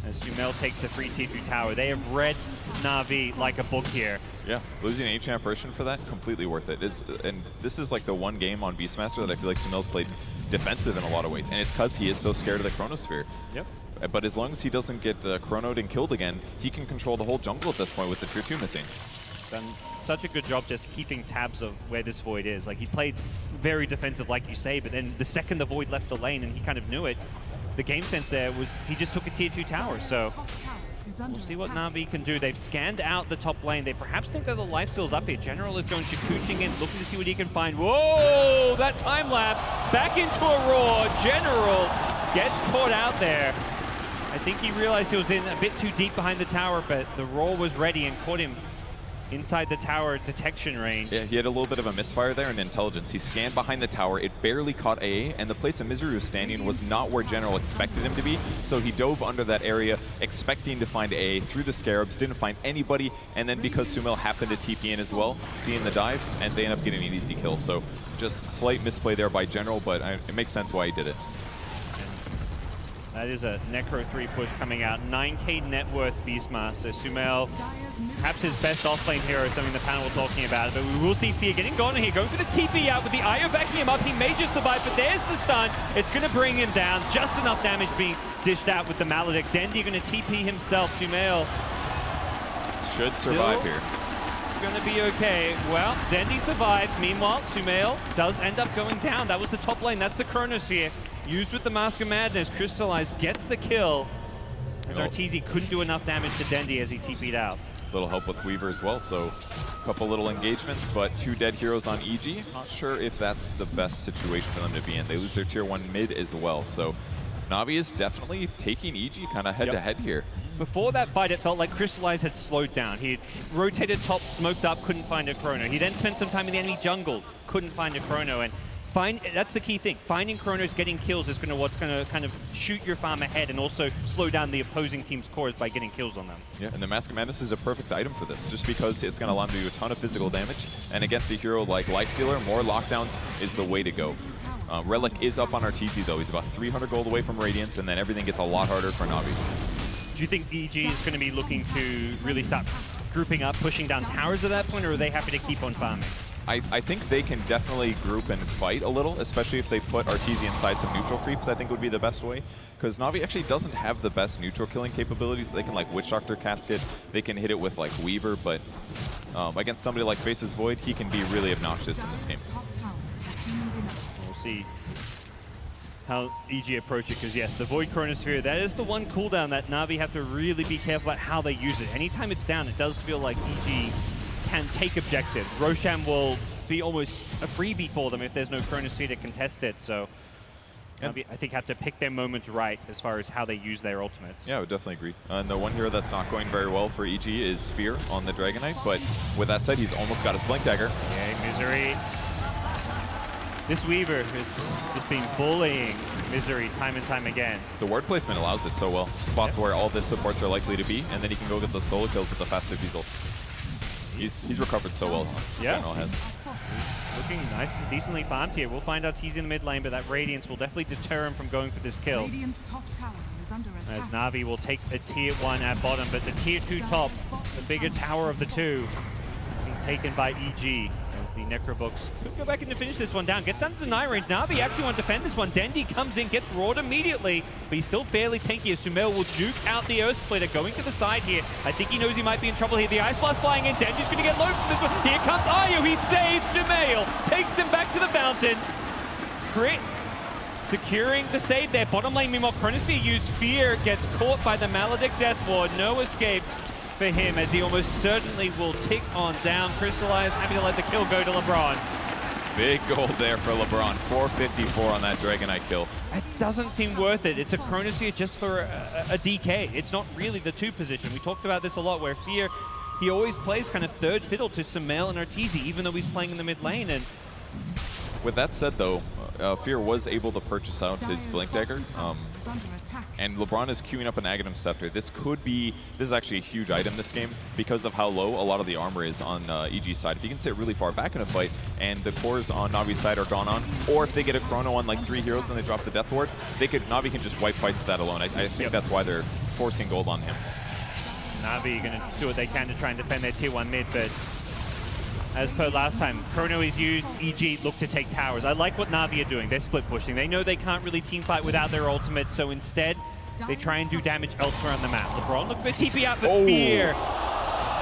S6: as Sumail takes the free tier 2 tower. They have read Na'Vi like a book here.
S7: Yeah, losing an H apparition for that, completely worth it. And this is like the one game on Beastmaster that I feel like Sumail's played defensive in a lot of ways, and it's because he is so scared of the Chronosphere.
S6: Yep.
S7: But as long as he doesn't get chronoed and killed again, he can control the whole jungle at this point with the tier 2 missing.
S6: Done such a good job just keeping tabs of where this Void is. Like, he played very defensive, like you say, but then the second the Void left the lane and he kind of knew it, the game sense there was he just took a tier 2 tower. So we'll see what Na'Vi can do. They've scanned out the top lane. They perhaps think that the lifesteal's up here. General is going Shakuching in, looking to see what he can find. Whoa! That time lapse back into a roar. General gets caught out there. I think he realized he was in a bit too deep behind the tower, but the roar was ready and caught him inside the tower detection range.
S7: Yeah, he had a little bit of a misfire there in intelligence. He scanned behind the tower, it barely caught AA, and the place of Misery was standing was not where General expected him to be, so he dove under that area, expecting to find AA, through the Scarabs, didn't find anybody, and then because Sumail happened to TP in as well, seeing the dive, and they end up getting an easy kill. So just slight misplay there by General, but it makes sense why he did it.
S6: That is a Necro 3 push coming out. 9k net worth Beastmaster. Sumail, perhaps his best offlane hero, something the panel were talking about. But we will see Fear getting gone here. Going for the TP out with the Io backing him up. He may just survive, but there's the stun. It's going to bring him down. Just enough damage being dished out with the Maledict. Dendi going to TP himself. Sumail
S7: should survive here.
S6: Going to be okay. Well, Dendi survived. Meanwhile, Sumail does end up going down. That was the top lane. That's the Chronosphere. Used with the Mask of Madness, Crystallized gets the kill. As Arteezy couldn't do enough damage to Dendi as he TP'd out.
S7: Little help with Weaver as well, so a couple little engagements, but 2 dead heroes on EG. Not sure if that's the best situation for them to be in. They lose their tier 1 mid as well, so Na'Vi is definitely taking EG kind of head-to-head here.
S6: Before that fight, it felt like Crystallized had slowed down. He had rotated top, smoked up, couldn't find a chrono. He then spent some time in the enemy jungle, couldn't find a chrono, and that's the key thing. Finding chronos, getting kills is what's going to kind of shoot your farm ahead and also slow down the opposing team's cores by getting kills on them. Yeah,
S7: and the Mask of Madness is a perfect item for this, just because it's going to allow him to do a ton of physical damage. And against a hero like Lifestealer, more lockdowns is the way to go. Relic is up on Arteezy though. He's about 300 gold away from Radiance, and then everything gets a lot harder for Na'Vi.
S6: Do you think EG is going to be looking to really start grouping up, pushing down towers at that point, or are they happy to keep on farming?
S7: I think they can definitely group and fight a little, especially if they put Arteezy inside some neutral creeps, I think would be the best way. Because Na'Vi actually doesn't have the best neutral killing capabilities. They can like Witch Doctor cast it, they can hit it with like Weaver, but against somebody like Face's Void, he can be really obnoxious in this game.
S6: We'll see how EG approach it, because yes, the Void Chronosphere, that is the one cooldown that Na'Vi have to really be careful about how they use it. Anytime it's down, it does feel like EG can take objectives. Roshan will be almost a freebie for them if there's no Chronosphere to contest it, so Na'Vi, I think, have to pick their moments right as far as how they use their ultimates.
S7: Yeah, I would definitely agree. And the one hero that's not going very well for EG is Fear on the Dragon Knight, but with that said, he's almost got his Blink Dagger.
S6: Okay, Misery. This Weaver is just been bullying Misery time and time again.
S7: The ward placement allows it so well. Spots where all the supports are likely to be, and then he can go get the solo kills with the faster diesel. He's recovered so well.
S6: Yeah.
S7: Has.
S6: Looking nice and decently farmed here. We'll find out he's in the mid lane, but that Radiance will definitely deter him from going for this kill.
S5: Top tower is under attack.
S6: As Na'Vi will take a tier 1 at bottom, but the tier 2 top, the bigger tower of the two, being taken by EG. As the Necrobooks could go back in to finish this one down. Gets under the 9 range. Na'Vi actually want to defend this one. Dendi comes in, gets roared immediately, but he's still fairly tanky as Sumail will juke out the Earth Splitter, going to the side here. I think he knows he might be in trouble here. The Ice Blast flying in. Dendi's going to get low from this one. Here comes Io. He saves Sumail. Takes him back to the fountain. Crit. Securing the save there. Bottom lane, meanwhile, Chronosphere used. Fear gets caught by the Maledict Death Ward. No escape for him, as he almost certainly will tick on down. Crystallized, having to let the kill go to LeBron.
S7: Big gold there for LeBron. 454 on that Dragon Knight kill.
S6: It doesn't seem worth it. It's a Chronosphere just for a DK. It's not really the 2 position. We talked about this a lot, where Fear, he always plays kind of third fiddle to Sumail and Arteezy, even though he's playing in the mid lane. And
S7: with that said, though, Fear was able to purchase out his Blink Dagger, and LeBron is queuing up an Aghanim Scepter. This is actually a huge item this game because of how low a lot of the armor is on EG's side. If you can sit really far back in a fight and the cores on Navi's side are gone on, or if they get a chrono on like 3 heroes and they drop the Death Ward, Navi can just wipe fights with that alone. I think that's why they're forcing gold on him.
S6: Navi going to do what they can to try and defend their tier 1 mid, but as per last time, Chrono is used, EG look to take towers. I like what Navi are doing. They're split pushing. They know they can't really team fight without their ultimate, so instead, they try and do damage elsewhere on the map. LeBron look for TP out, but Fear.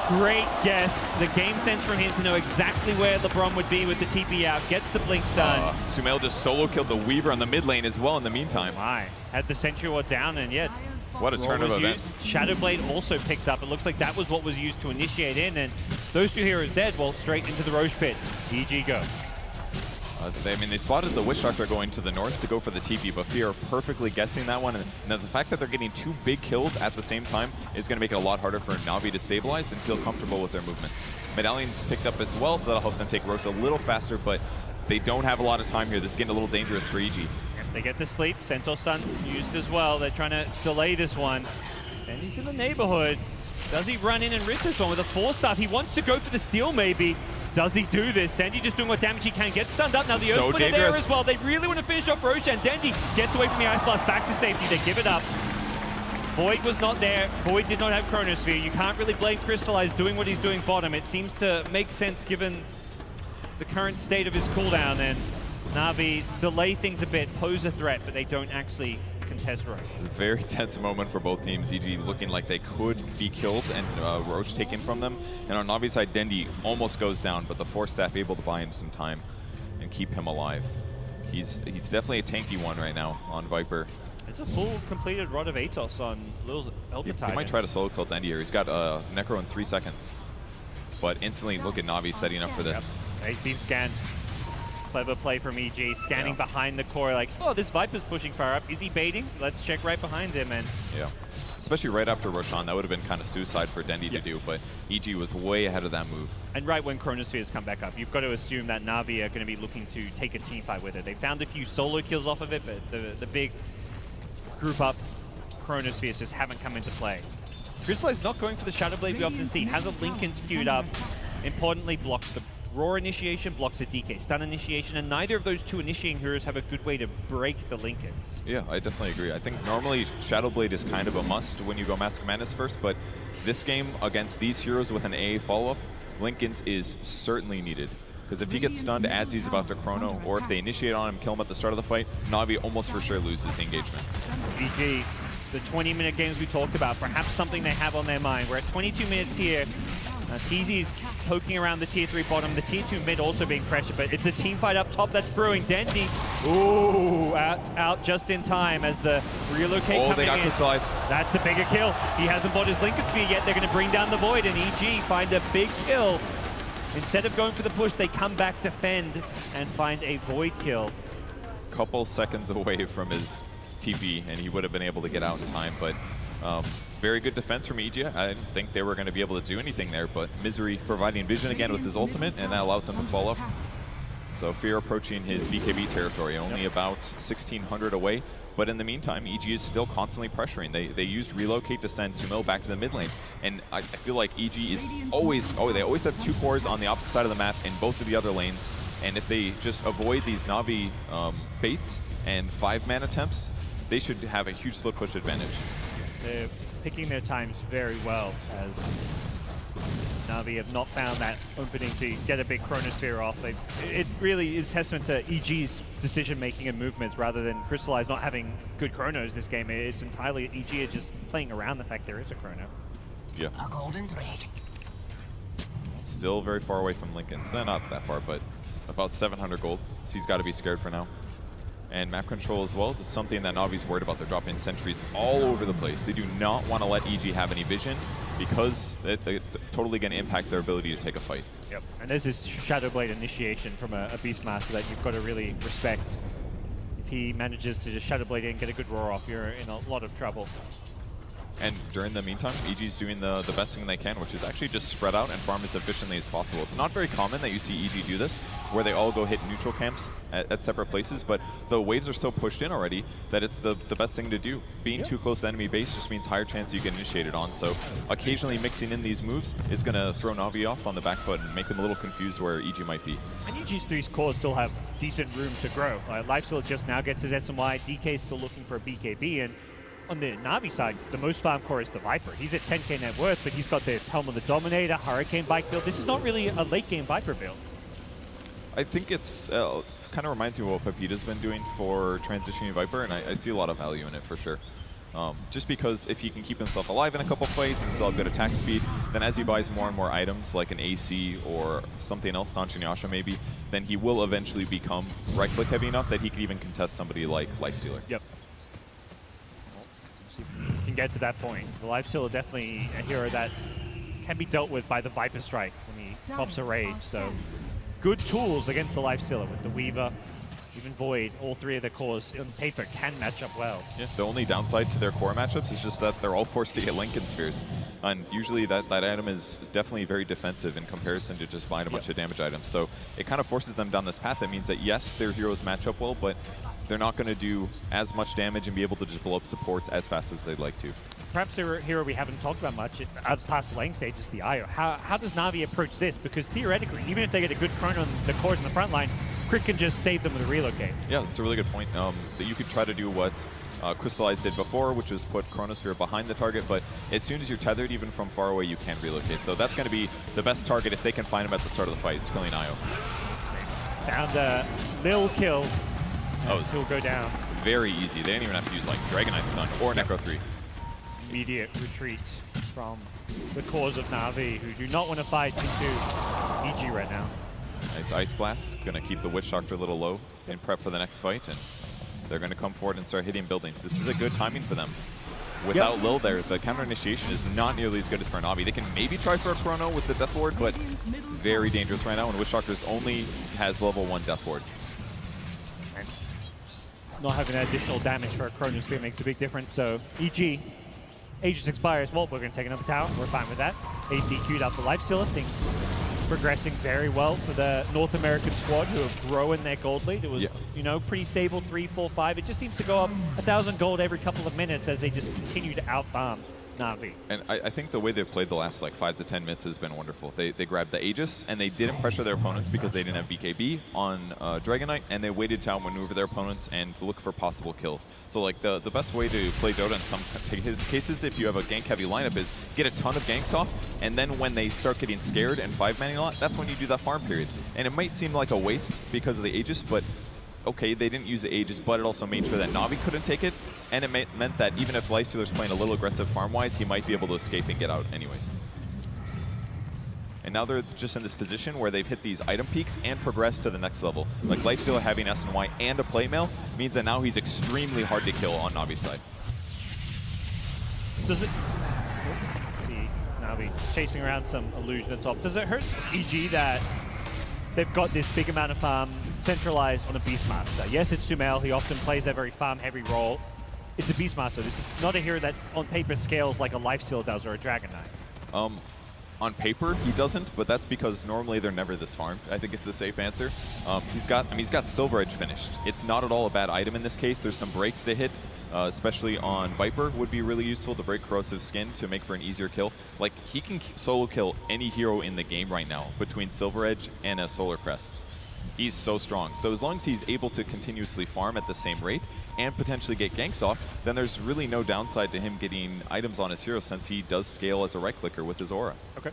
S6: Great guess. The game sense from him to know exactly where LeBron would be with the TP out. Gets the blink stun.
S7: Sumail just solo killed the Weaver on the mid lane as well in the meantime.
S6: My, had the Sentry Ward down, and yet
S7: what a turn of events.
S6: Shadowblade also picked up. It looks like that was what was used to initiate in, and those 2 heroes dead, well, straight into the Roche pit. EG go.
S7: They spotted the Witch Doctor going to the north to go for the TP, but Fear are perfectly guessing that one. And the fact that they're getting 2 big kills at the same time is going to make it a lot harder for Navi to stabilize and feel comfortable with their movements. Medallion's picked up as well, so that'll help them take Roche a little faster, but they don't have a lot of time here. This is getting a little dangerous for EG.
S6: They get the sleep. Centaur stun used as well. They're trying to delay this one. And he's in the neighborhood. Does he run in and risk this one with a 4-star? He wants to go for the steal maybe. Does he do this? Dendy just doing what damage he can. Get stunned up. Now the Earth Splitter there as well. They really want to finish off Roche, and Dendy gets away from the Ice Blast back to safety. They give it up. Void was not there. Void did not have Chronosphere. You can't really blame Crystallize doing what he's doing bottom. It seems to make sense given the current state of his cooldown, and Navi delay things a bit, pose a threat, but they don't actually contest Roche.
S7: Very tense moment for both teams. EG looking like they could be killed and Roche taken from them. And on Navi's side, Dendy almost goes down, but the Force Staff able to buy him some time and keep him alive. He's definitely a tanky one right now on Viper.
S6: It's a full completed Rod of Atos on Lil's Elka.
S7: He might try to solo kill Dendy here. He's got Necro in 3 seconds. But instantly look at Navi setting up for this.
S6: Yep. 18 scan. Clever play from EG, scanning behind the core like, oh, this Viper's pushing far up. Is he baiting? Let's check right behind him. And
S7: yeah, especially right after Roshan, that would have been kind of suicide for Dendy to do, but EG was way ahead of that move.
S6: And right when Chronospheres come back up, you've got to assume that Navi are going to be looking to take a team fight with it. They found a few solo kills off of it, but the big group up Chronospheres just haven't come into play. Crystallize not going for the Shadowblade we often see. Has a Lincoln queued up. Importantly, blocks the Roar initiation, blocks a DK stun initiation, and neither of those 2 initiating heroes have a good way to break the Lincolns.
S7: Yeah, I definitely agree. I think normally Shadowblade is kind of a must when you go Mask of Madness first, but this game against these heroes with an AA follow-up, Lincoln's is certainly needed. Because if he gets stunned as he's about to chrono, or if they initiate on him, kill him at the start of the fight, Navi almost for sure loses the engagement.
S6: EG, the 20-minute games we talked about, perhaps something they have on their mind. We're at 22 minutes here. TZ's poking around the tier 3 bottom, the tier 2 mid also being pressured, but it's a team fight up top that's brewing. Dendy, ooh, out just in time as the relocate coming
S7: they got
S6: in.
S7: Crystallize.
S6: That's the bigger kill. He hasn't bought his Lincoln Sphere yet. They're going to bring down the Void, and EG find a big kill. Instead of going for the push, they come back to fend and find a Void kill.
S7: Couple seconds away from his TP, and he would have been able to get out in time, but very good defense from EG. I didn't think they were going to be able to do anything there, but Misery providing vision again with his ultimate, and that allows them to follow up. So Fear approaching his BKB territory, only about 1,600 away. But in the meantime, EG is still constantly pressuring. They used Relocate to send Sumail back to the mid lane. And I feel like EG is always, they always have 2 cores on the opposite side of the map in both of the other lanes. And if they just avoid these Navi baits and 5-man attempts, they should have a huge split push advantage.
S6: They're picking their times very well, as Navi have not found that opening to get a big Chronosphere off. It really is testament to EG's decision-making and movements rather than Crystallize not having good chronos this game. It's entirely EG is just playing around the fact there is a chrono.
S7: Yeah.
S5: A golden thread.
S7: Still very far away from Lincoln. So not that far, but about 700 gold. So he's got to be scared for now. And map control as well is something that Navi's worried about. They're dropping sentries all over the place. They do not want to let EG have any vision because it's totally going to impact their ability to take a fight.
S6: Yep. And there's this Shadowblade initiation from a Beastmaster that you've got to really respect. If he manages to just Shadowblade in, get a good roar off, you're in a lot of trouble.
S7: And during the meantime, EG's doing the best thing they can, which is actually just spread out and farm as efficiently as possible. It's not very common that you see EG do this, where they all go hit neutral camps at separate places, but the waves are so pushed in already that it's the best thing to do. Being too close to enemy base just means higher chance you get initiated on, so occasionally mixing in these moves is going to throw Na'Vi off on the back foot and make them a little confused where EG might be.
S6: And EG's 3's cores still have decent room to grow. Lifesteal just now gets his SMY, DK's still looking for a BKB, and on the Na'Vi side, the most farm core is the Viper. He's at 10k net worth, but he's got this Helm of the Dominator, Hurricane bike build. This is not really a late game Viper build.
S7: I think it's kind of reminds me of what Pepita's been doing for transitioning Viper, and I see a lot of value in it for sure. Just because if he can keep himself alive in a couple fights and still have good attack speed, then as he buys more and more items, like an AC or something else, Sanchanyasha maybe, then he will eventually become right-click heavy enough that he could even contest somebody like Lifestealer.
S6: Yep. See if we can get to that point. The Lifestealer definitely a hero that can be dealt with by the Viper Strike when he pops a Rage. So good tools against the Lifestealer with the Weaver, even Void. All three of their cores on paper can match up well.
S7: Yeah, the only downside to their core matchups is just that they're all forced to get Lincoln Spheres. And usually that item is definitely very defensive in comparison to just buying a bunch of damage items. So it kind of forces them down this path. That means that yes, their heroes match up well, but they're not going to do as much damage and be able to just blow up supports as fast as they'd like to.
S6: Perhaps a hero we haven't talked about much past the lane stage is the Io. How does Na'Vi approach this? Because theoretically, even if they get a good chrono on the cores in the front line, Crit can just save them with a relocate.
S7: Yeah, that's a really good point. That you could try to do what Crystallize did before, which was put Chronosphere behind the target, but as soon as you're tethered, even from far away, you can relocate. So that's going to be the best target if they can find him at the start of the fight, is killing Io.
S6: Found a Lil kill.
S7: Oh,
S6: still go down.
S7: Very easy. They didn't even have to use like Dragonite Stun or Necro 3.
S6: Immediate retreat from the cores of Na'Vi, who do not want to fight into EG right now.
S7: Nice Ice Blast. Going to keep the Witch Doctor a little low and prep for the next fight, and they're going to come forward and start hitting buildings. This is a good timing for them. Without Lil there, the counter initiation is not nearly as good as for Na'Vi. They can maybe try for a Chrono with the Death Ward, but it's very dangerous right now, and Witch Doctor's only has level 1 Death Ward.
S6: And not having that additional damage for a Chronosphere makes a big difference. So EG, Aegis expires. Well, we're going to take another tower. We're fine with that. AC queued up the Lifestealer. Things progressing very well for the North American squad, who have grown their gold lead. It was, you know, pretty stable, 3, 4, 5. It just seems to go up 1,000 gold every couple of minutes as they just continue to out-farm Na'Vi.
S7: And I think the way they've played the last like 5 to 10 minutes has been wonderful. They grabbed the Aegis, and they didn't pressure their opponents because they didn't have BKB on Dragonite, and they waited to outmaneuver their opponents and look for possible kills. So like the best way to play Dota in some cases, if you have a gank-heavy lineup, is get a ton of ganks off, and then when they start getting scared and 5-manning a lot, that's when you do that farm period. And it might seem like a waste because of the Aegis, but okay, they didn't use the Aegis, but it also made sure that Na'Vi couldn't take it, and it meant that even if Lifestealer's playing a little aggressive farm-wise, he might be able to escape and get out anyways. And now they're just in this position where they've hit these item peaks and progressed to the next level. Like Lifestealer having SNY and a playmail means that now he's extremely hard to kill on Na'Vi's side.
S6: Does it... See, Na'Vi chasing around some illusion at top. Does it hurt EG that they've got this big amount of farm centralized on a Beastmaster? Yes, it's Sumail. He often plays a very farm-heavy role. It's a Beastmaster. This is not a hero that on paper scales like a Lifestealer does or a Dragon Knight.
S7: On paper, he doesn't, but that's because normally they're never this farmed. I think it's the safe answer. He's got Silver Edge finished. It's not at all a bad item in this case. There's some breaks to hit, especially on Viper would be really useful to break Corrosive Skin to make for an easier kill. Like, he can solo kill any hero in the game right now between Silver Edge and a Solar Crest. He's so strong. So as long as he's able to continuously farm at the same rate and potentially get ganks off, then there's really no downside to him getting items on his hero since he does scale as a right-clicker with his aura.
S6: Okay.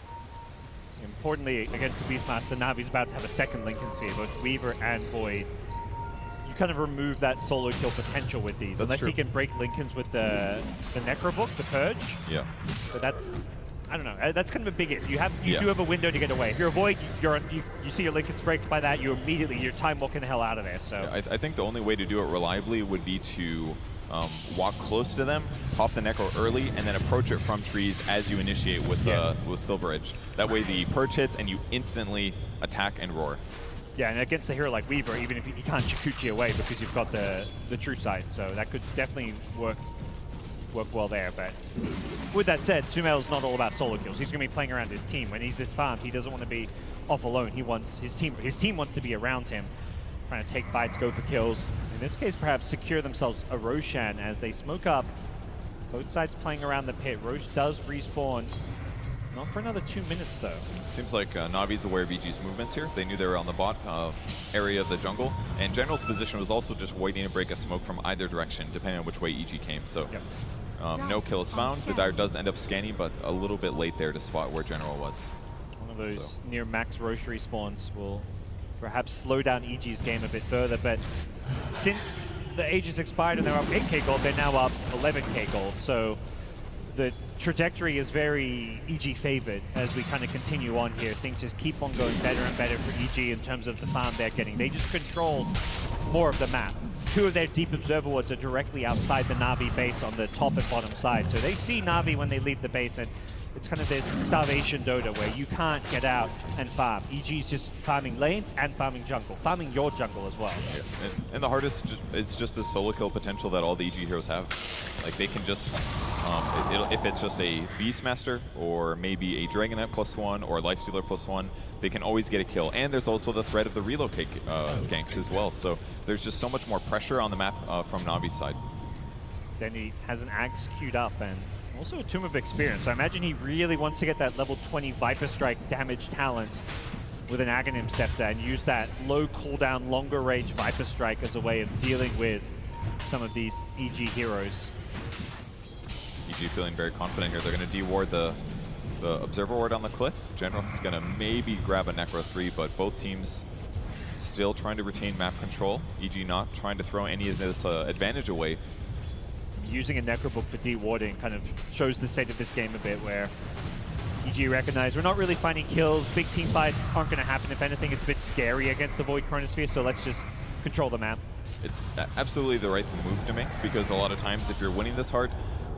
S6: Importantly, against the Beastmaster, Na'Vi's about to have a second Lincoln Sphere, both Weaver and Void. You kind of remove that solo kill potential with these.
S7: That's
S6: unless
S7: true.
S6: he can break Lincolns with the Necro Book, the Purge.
S7: Yeah.
S6: But that's... I don't know. That's kind of a big if. You do have a window to get away. If you're a Void, you see your Lincolns break by that, you're time walking the hell out of there. So
S7: yeah, I think the only way to do it reliably would be to walk close to them, pop the Necro early, and then approach it from trees as you initiate with Silver Edge. That way the Purge hits and you instantly attack and roar.
S6: Yeah, and against a hero like Weaver, even if he can't Chikuchi away because you've got the true sight, so that could definitely work work well there. But with that said, Sumail's not all about solo kills. He's going to be playing around his team. When he's this farmed, he doesn't want to be off alone. He wants his team wants to be around him, trying to take fights, go for kills. In this case, perhaps secure themselves a Roshan as they smoke up. Both sides playing around the pit. Roche does respawn. Not for another 2 minutes, though.
S7: Seems like Navi's aware of EG's movements here. They knew they were on the bot area of the jungle. And General's position was also just waiting to break a smoke from either direction, depending on which way EG came. So no kill is found. The Dire does end up scanning, but a little bit late there to spot where General was.
S6: One of those near max Roche respawns will perhaps slow down EG's game a bit further. But since the age has expired and they're up 8k gold, they're now up 11k gold. So the trajectory is very EG favored as we kind of continue on here. Things just keep on going better and better for EG in terms of the farm they're getting. They just control more of the map. 2 of their deep observer wards are directly outside the Na'Vi base on the top and bottom side. So they see Na'Vi when they leave the base, and it's kind of this starvation Dota where you can't get out and farm. EG's just farming lanes and farming jungle, farming your jungle as well.
S7: Yeah. And the hardest is just the solo kill potential that all the EG heroes have. Like they can just, if it's just a Beastmaster or maybe a Dragonet +1 or a Lifestealer +1, they can always get a kill. And there's also the threat of the relocate ganks as well. So there's just so much more pressure on the map from Navi's side.
S6: Then he has an Axe queued up and also a Tomb of Experience. So I imagine he really wants to get that level 20 Viper Strike damage talent with an Aghanim Scepter and use that low cooldown, longer range Viper Strike as a way of dealing with some of these EG heroes.
S7: EG feeling very confident here. They're going to deward the Observer Ward on the cliff. General's going to maybe grab a Necro 3, but both teams still trying to retain map control. EG not trying to throw any of this advantage away.
S6: Using a Necrobook for dewarding kind of shows the state of this game a bit, where EG recognize we're not really finding kills. Big team fights aren't going to happen. If anything, it's a bit scary against the Void Chronosphere, so let's just control the map.
S7: It's absolutely the right move to make, because a lot of times if you're winning this hard,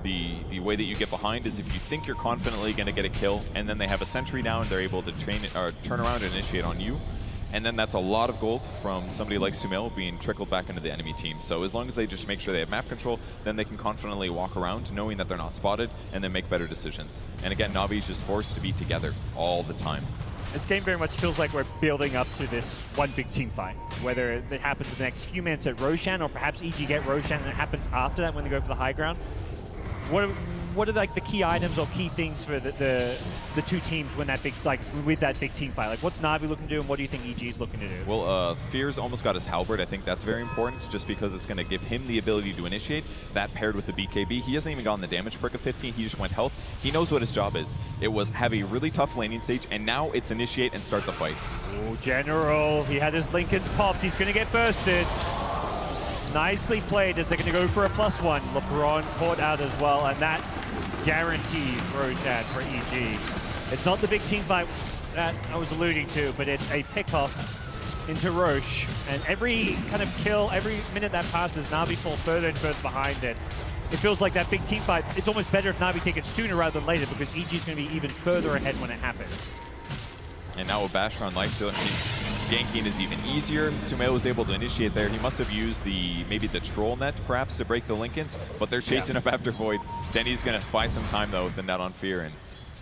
S7: the way that you get behind is if you think you're confidently going to get a kill, and then they have a sentry down, they're able to turn around and initiate on you. And then that's a lot of gold from somebody like Sumail being trickled back into the enemy team. So as long as they just make sure they have map control, then they can confidently walk around knowing that they're not spotted and then make better decisions. And again, Navi's just forced to be together all the time.
S6: This game very much feels like we're building up to this one big team fight. Whether it happens in the next few minutes at Roshan, or perhaps EG get Roshan and it happens after that when they go for the high ground. What are like the key items or key things for the two teams when that big with that big team fight? Like what's Na'Vi looking to do, and what do you think EG is looking to do?
S7: Well, Fear's almost got his halberd. I think that's very important, just because it's going to give him the ability to initiate. That paired with the BKB, he hasn't even gotten the damage perk of 15. He just went health. He knows what his job is. It was have a really tough laning stage, and now it's initiate and start the fight.
S6: Oh, General, he had his Lincolns popped. He's going to get bursted. Nicely played as they're going to go for a +1. LeBron caught out as well, and that guarantees Roshan for EG. It's not the big team fight that I was alluding to, but it's a pickoff into Roche. And every kind of kill, every minute that passes, Na'Vi fall further and further behind it. It feels like that big team fight, it's almost better if Na'Vi take it sooner rather than later, because EG is going to be even further ahead when it happens.
S7: And now with Basher on Lifestealer, ganking is even easier. Sumail was able to initiate there. He must have used maybe the troll net perhaps to break the Lincolns, but they're chasing up after Void. Denny's going to buy some time though with the net on Fear, and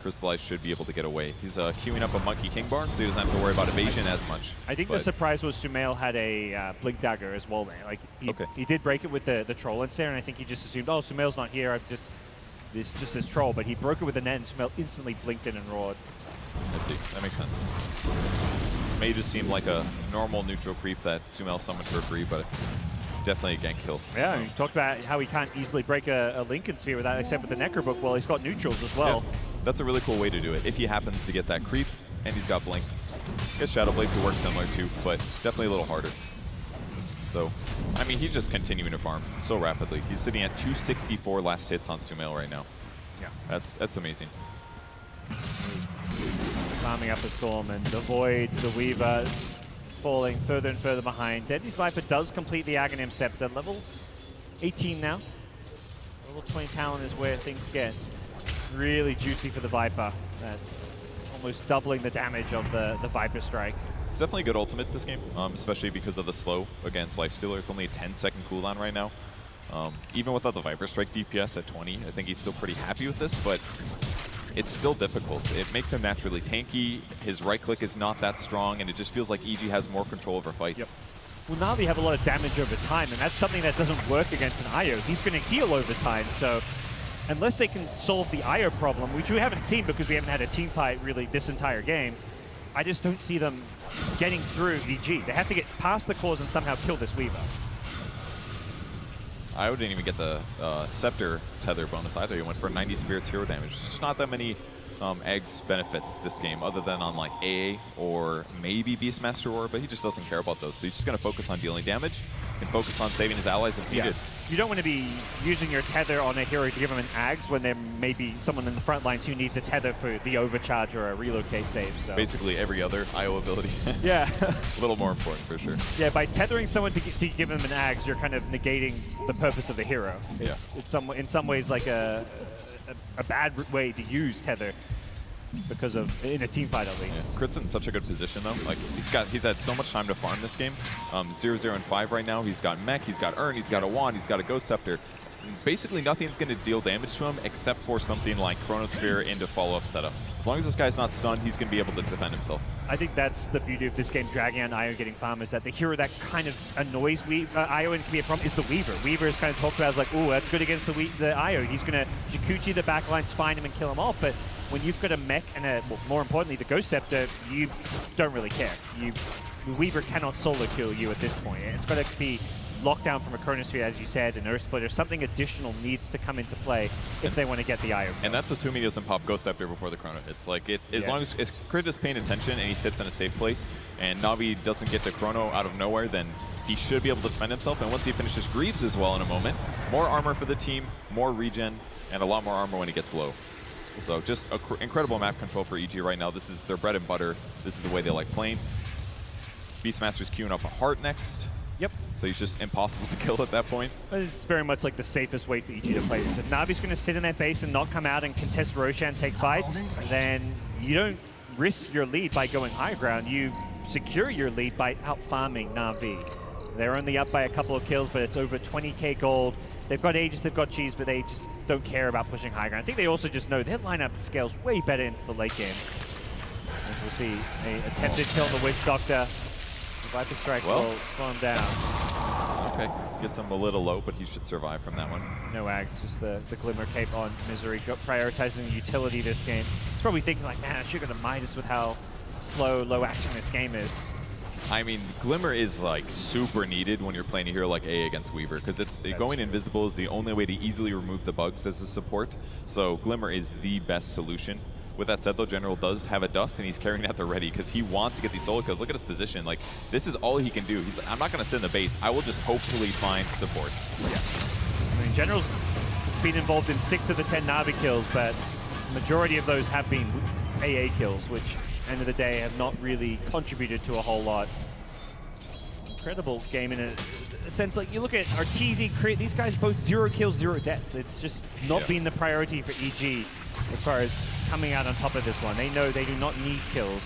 S7: Crystallize should be able to get away. He's queuing up a Monkey King Bar, so he doesn't have to worry about evasion as much.
S6: I think the surprise was Sumail had a Blink Dagger as well there. Like he did break it with the troll ins there, and I think he just assumed, oh, Sumail's not here, this this troll, but he broke it with the net, and Sumail instantly blinked in and roared.
S7: I see. That makes sense. This may just seem like a normal neutral creep that Sumail summoned for free, but definitely a gank kill.
S6: Yeah, he talked about how he can't easily break a Lincoln Sphere without, except with the Necrobook. Well, he's got neutrals as well.
S7: Yeah, that's a really cool way to do it. If he happens to get that creep, and he's got Blink. I guess Shadow Blade could work similar too, but definitely a little harder. So, I mean, he's just continuing to farm so rapidly. He's sitting at 264 last hits on Sumail right now.
S6: Yeah.
S7: That's amazing.
S6: Farming up a Storm, and the Void, the Weaver, falling further and further behind. Deadly's Viper does complete the Aghanim Scepter. Level 18 now. Level 20 Talon is where things get really juicy for the Viper. Almost doubling the damage of the Viper Strike.
S7: It's definitely a good ultimate this game, especially because of the slow against Lifestealer. It's only a 10-second cooldown right now. Even without the Viper Strike DPS at 20, I think he's still pretty happy with this, but it's still difficult. It makes him naturally tanky, his right click is not that strong, and it just feels like EG has more control over fights.
S6: Yep. Well, Na'Vi have a lot of damage over time, and that's something that doesn't work against an IO. He's going to heal over time, so unless they can solve the IO problem, which we haven't seen because we haven't had a team fight really this entire game, I just don't see them getting through EG. They have to get past the cores and somehow kill this Weaver.
S7: IO didn't even get the Scepter tether bonus either. He went for 90 Spirits hero damage. There's not that many eggs benefits this game other than on like AA or maybe Beastmaster War, but he just doesn't care about those. So he's just going to focus on dealing damage and focus on saving his allies if needed.
S6: You don't want to be using your tether on a hero to give him an Ags when there may be someone in the front lines who needs a tether for the overcharge or a relocate save. So.
S7: Basically every other IO ability.
S6: Yeah.
S7: A little more important for sure.
S6: Yeah, by tethering someone to give them an Ags, you're kind of negating the purpose of the hero.
S7: Yeah.
S6: It's in some ways like a bad way to use tether. Because of, in a team fight at least.
S7: Yeah. Crit's in such a good position though. Like he's had so much time to farm this game. 0-0 and 5 right now. He's got Mech, he's got Urn, he's got a Wand, he's got a Ghost Scepter. Basically nothing's going to deal damage to him except for something like Chronosphere into follow-up setup. As long as this guy's not stunned, he's going to be able to defend himself.
S6: I think that's the beauty of this game, dragging out IO getting farm, is that the hero that kind of annoys IO and can be a problem is the Weaver. Weaver is kind of talked about as like, oh, that's good against the IO. He's going to Jikuchi the backlines, find him and kill him off, but when you've got a Mech and well, more importantly, the Ghost Scepter, you don't really care. The Weaver cannot solo kill you at this point. It's got to be lockdown from a Chronosphere, as you said, an Earth Splitter. Something additional needs to come into play if they want to get the IO.
S7: And that's assuming he doesn't pop Ghost Scepter before the Chrono hits. Like, as long as Crit is paying attention and he sits in a safe place, and Na'Vi doesn't get the Chrono out of nowhere, then he should be able to defend himself. And once he finishes Greaves as well in a moment, more armor for the team, more regen, and a lot more armor when he gets low. So just incredible map control for EG right now. This is their bread and butter. This is the way they like playing. Beastmaster's queuing up a Heart next.
S6: Yep.
S7: So he's just impossible to kill at that point.
S6: But it's very much like the safest way for EG to play this. If Na'Vi's going to sit in their base and not come out and contest Roshan, take fights, then you don't risk your lead by going high ground. You secure your lead by out-farming Na'Vi. They're only up by a couple of kills, but it's over 20k gold. They've got Aegis, they've got Cheese, but they just don't care about pushing high ground. I think they also just know their lineup scales way better into the late game. As we'll see, an attempted kill on the Witch Doctor. The Viper Strike will slow him down.
S7: Okay, gets him a little low, but he should survive from that one.
S6: No Ags, just the Glimmer Cape on Misery, prioritizing the utility this game. He's probably thinking like, man, I should go to Midas with how slow, low action this game is.
S7: I mean, Glimmer is like super needed when you're playing a hero like A against Weaver, because going invisible is the only way to easily remove the bugs as a support. So Glimmer is the best solution. With that said though, General does have a Dust and he's carrying at the ready because he wants to get these solo kills. Look at his position. Like, this is all he can do. He's like, I'm not going to sit in the base. I will just hopefully find support.
S6: Yeah. I mean, General's been involved in 6 of the 10 Na'Vi kills, but the majority of those have been AA kills, which end of the day have not really contributed to a whole lot. Incredible game in a sense. Like, you look at Arteezy, Crit, these guys both 0 kills, 0 deaths. It's just not been the priority for EG as far as coming out on top of this one. They know they do not need kills.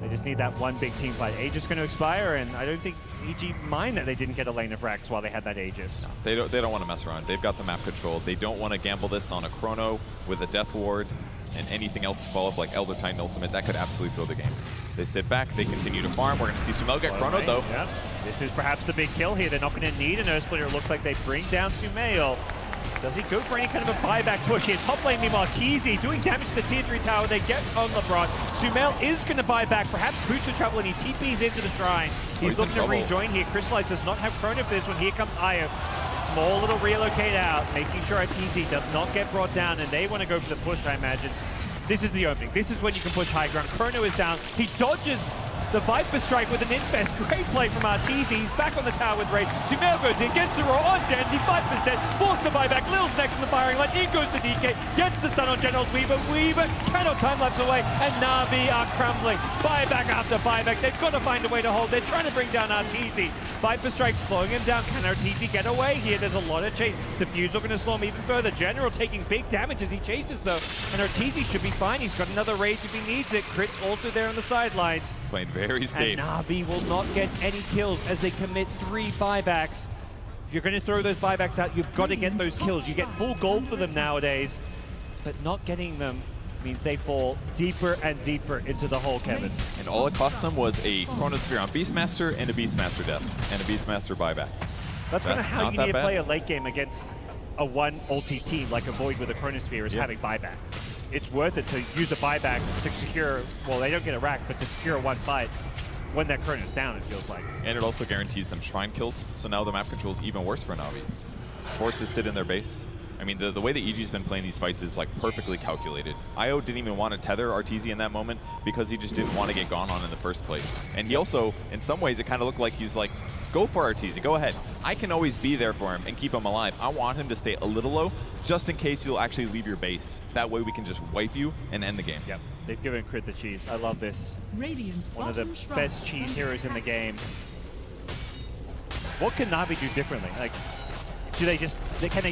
S6: They just need that one big team fight. Aegis going to expire, and I don't think EG mind that they didn't get a lane of Rax while they had that Aegis.
S7: They don't want to mess around. They've got the map control. They don't want to gamble this on a Chrono with a Death Ward and anything else to follow up like Elder Titan Ultimate. That could absolutely throw the game. They sit back, they continue to farm. We're going to see Sumail get Chrono though.
S6: Yeah. This is perhaps the big kill here. They're not going to need an Earth Splitter. It looks like they bring down Sumail. Does he go for any kind of a buyback push here? Top lane, meanwhile, Arteezy doing damage to the tier 3 tower. They get on LeBron. Sumail is going to buy back. Perhaps boots the trouble, and he TPs into the shrine. He's looking to rejoin here. Crystallize does not have Chrono for this one. Here comes Io. Small little relocate out, making sure Arteezy does not get brought down, and they want to go for the push, I imagine. This is the opening. This is when you can push high ground. Chrono is down. He dodges the Viper Strike with an infest. Great play from Arteezy. He's back on the tower with Rage. Sumail goes in, gets the roll on Dandy. Viper's dead. Forced to buy back. Lil's next in the firing line. In goes the DK. Gets the stun on General's Weaver. Weaver cannot time lapse away. And Na'Vi are crumbling. Buyback after buyback. They've got to find a way to hold. They're trying to bring down Arteezy. Viper Strike slowing him down. Can Arteezy get away here? There's a lot of chase. Diffusal going to slow him even further. General taking big damage as he chases though. And Arteezy should be fine. He's got another Rage if he needs it. Crit's also there on the sidelines.
S7: Playing very safe.
S6: And Na'Vi will not get any kills as they commit 3 buybacks. If you're going to throw those buybacks out, you've got to get those kills. You get full gold for them nowadays, but not getting them means they fall deeper and deeper into the hole, Kevin.
S7: And all it cost them was a Chronosphere on Beastmaster and a Beastmaster death and a Beastmaster buyback.
S6: That's kind of how
S7: not
S6: you
S7: that
S6: need to
S7: bad.
S6: play a late game against a one ulti team like a Void with a Chronosphere is having buyback. It's worth it to use a buyback to secure, well, they don't get a rack, but to secure one fight when that Chrono's down, it feels like.
S7: And it also guarantees them shrine kills, so now the map control is even worse for Na'Vi. Forces sit in their base. I mean, the way that EG's been playing these fights is like perfectly calculated. IO didn't even want to tether RTZ in that moment because he just didn't want to get gone on in the first place. And he also, in some ways, it kind of looked like he's like, go for RTZ, go ahead. I can always be there for him and keep him alive. I want him to stay a little low just in case you'll actually leave your base. That way we can just wipe you and end the game.
S6: Yep, they've given Crit the cheese. I love this.
S5: Radiant's
S6: One of the
S5: bottom shrine
S6: best cheese heroes in the game. What can Na'Vi do differently? Like, can they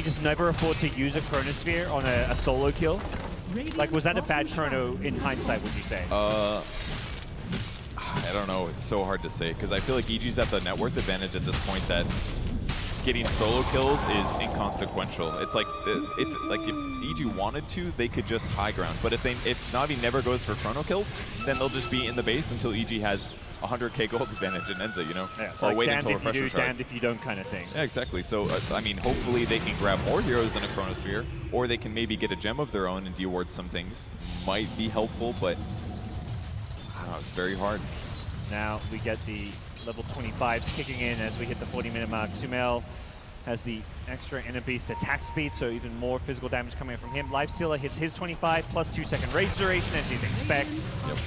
S6: just never afford to use a Chronosphere on a solo kill? Like, was that a bad Chrono in hindsight, would you say?
S7: I don't know. It's so hard to say because I feel like EG's at the net worth advantage at this point that getting solo kills is inconsequential. It's like if EG wanted to, they could just high ground. But if Na'Vi never goes for chrono kills, then they'll just be in the base until EG has 100k gold advantage and ends it, you know?
S6: Yeah,
S7: or
S6: like
S7: wait
S6: damned
S7: until
S6: if you
S7: refresher
S6: do,
S7: shard.
S6: damned if you don't kind of thing.
S7: Yeah, exactly. So, I mean, hopefully they can grab more heroes in a Chronosphere, or they can maybe get a gem of their own and deward some things. Might be helpful, but I don't know, it's very hard.
S6: Now we get the level 25s kicking in as we hit the 40-minute mark. Sumail has the extra Inner Beast attack speed, so even more physical damage coming in from him. Lifestealer hits his 25 plus 2-second rage duration, as you'd expect.
S7: Yep.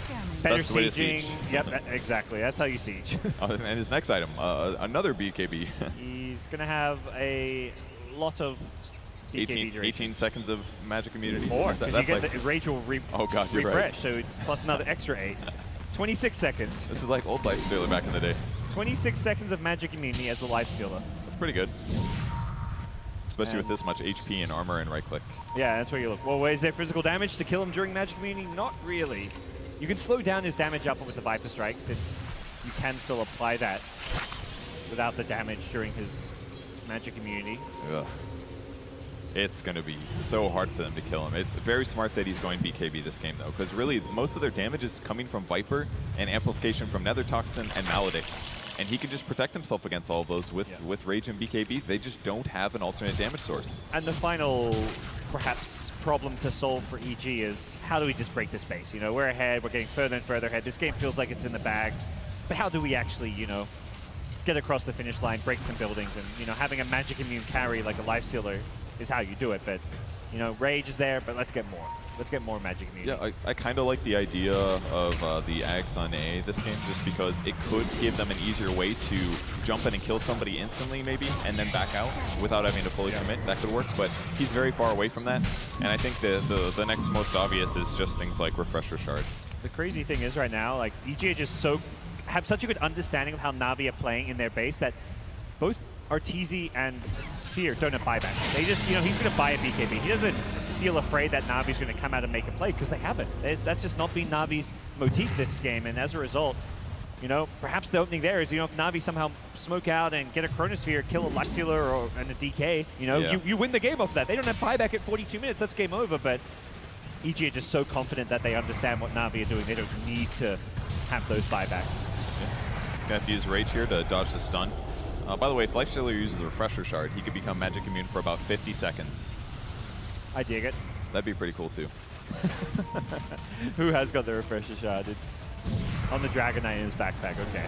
S6: Better
S7: That's the way to
S6: sieging.
S7: siege.
S6: Yep, exactly. That's how you siege.
S7: And his next item, another BKB.
S6: He's going to have a lot of BKB duration.
S7: 18 seconds of magic immunity.
S6: More,
S7: That's
S6: because you get
S7: like,
S6: the rage will
S7: oh god, you're
S6: refresh,
S7: right.
S6: so it's plus another extra 8. 26 seconds.
S7: This is like old Lifestealer back in the day.
S6: 26 seconds of magic immunity as a Lifestealer.
S7: That's pretty good. Especially with this much HP and armor and right click.
S6: Yeah, that's where you look. Well, is there physical damage to kill him during magic immunity? Not really. You can slow down his damage up with the Viper Strike, since you can still apply that without the damage during his magic immunity.
S7: Ugh. It's going to be so hard for them to kill him. It's very smart that he's going BKB this game, though, because really most of their damage is coming from Viper and amplification from Nether Toxin and Maledict. And he can just protect himself against all of those with Rage and BKB. They just don't have an alternate damage source.
S6: And the final, perhaps, problem to solve for EG is how do we just break this base? You know, we're ahead, we're getting further and further ahead. This game feels like it's in the bag. But how do we actually, you know, get across the finish line, break some buildings, and, you know, having a magic immune carry like a Lifestealer is how you do it. But, you know, Rage is there, but let's get more. Let's get more magic immunity.
S7: Yeah, I kind of like the idea of the Ags on A this game, just because it could give them an easier way to jump in and kill somebody instantly, maybe, and then back out without having to fully commit. That could work, but he's very far away from that. And I think the next most obvious is just things like Refresher Shard.
S6: The crazy thing is right now, like, EG just have such a good understanding of how Na'Vi are playing in their base that both Arteezy and Fear don't have buyback. They just, you know, he's going to buy a BKB. He doesn't feel afraid that Na'Vi's going to come out and make a play, because they haven't. That's just not been Na'Vi's motif this game, and as a result, you know, perhaps the opening there is, you know, if Na'Vi somehow smoke out and get a Chronosphere, kill a Lifestealer and a DK, you know, you win the game off that. They don't have buyback at 42 minutes. That's game over, but EG are just so confident that they understand what Na'Vi are doing. They don't need to have those buybacks.
S7: Yeah. He's going to have to use Rage here to dodge the stun. By the way, if Lifestealer uses a Refresher Shard, he could become magic immune for about 50 seconds.
S6: I dig it.
S7: That'd be pretty cool, too.
S6: Who has got the Refresher Shard? It's on the Dragon Knight in his backpack. Okay.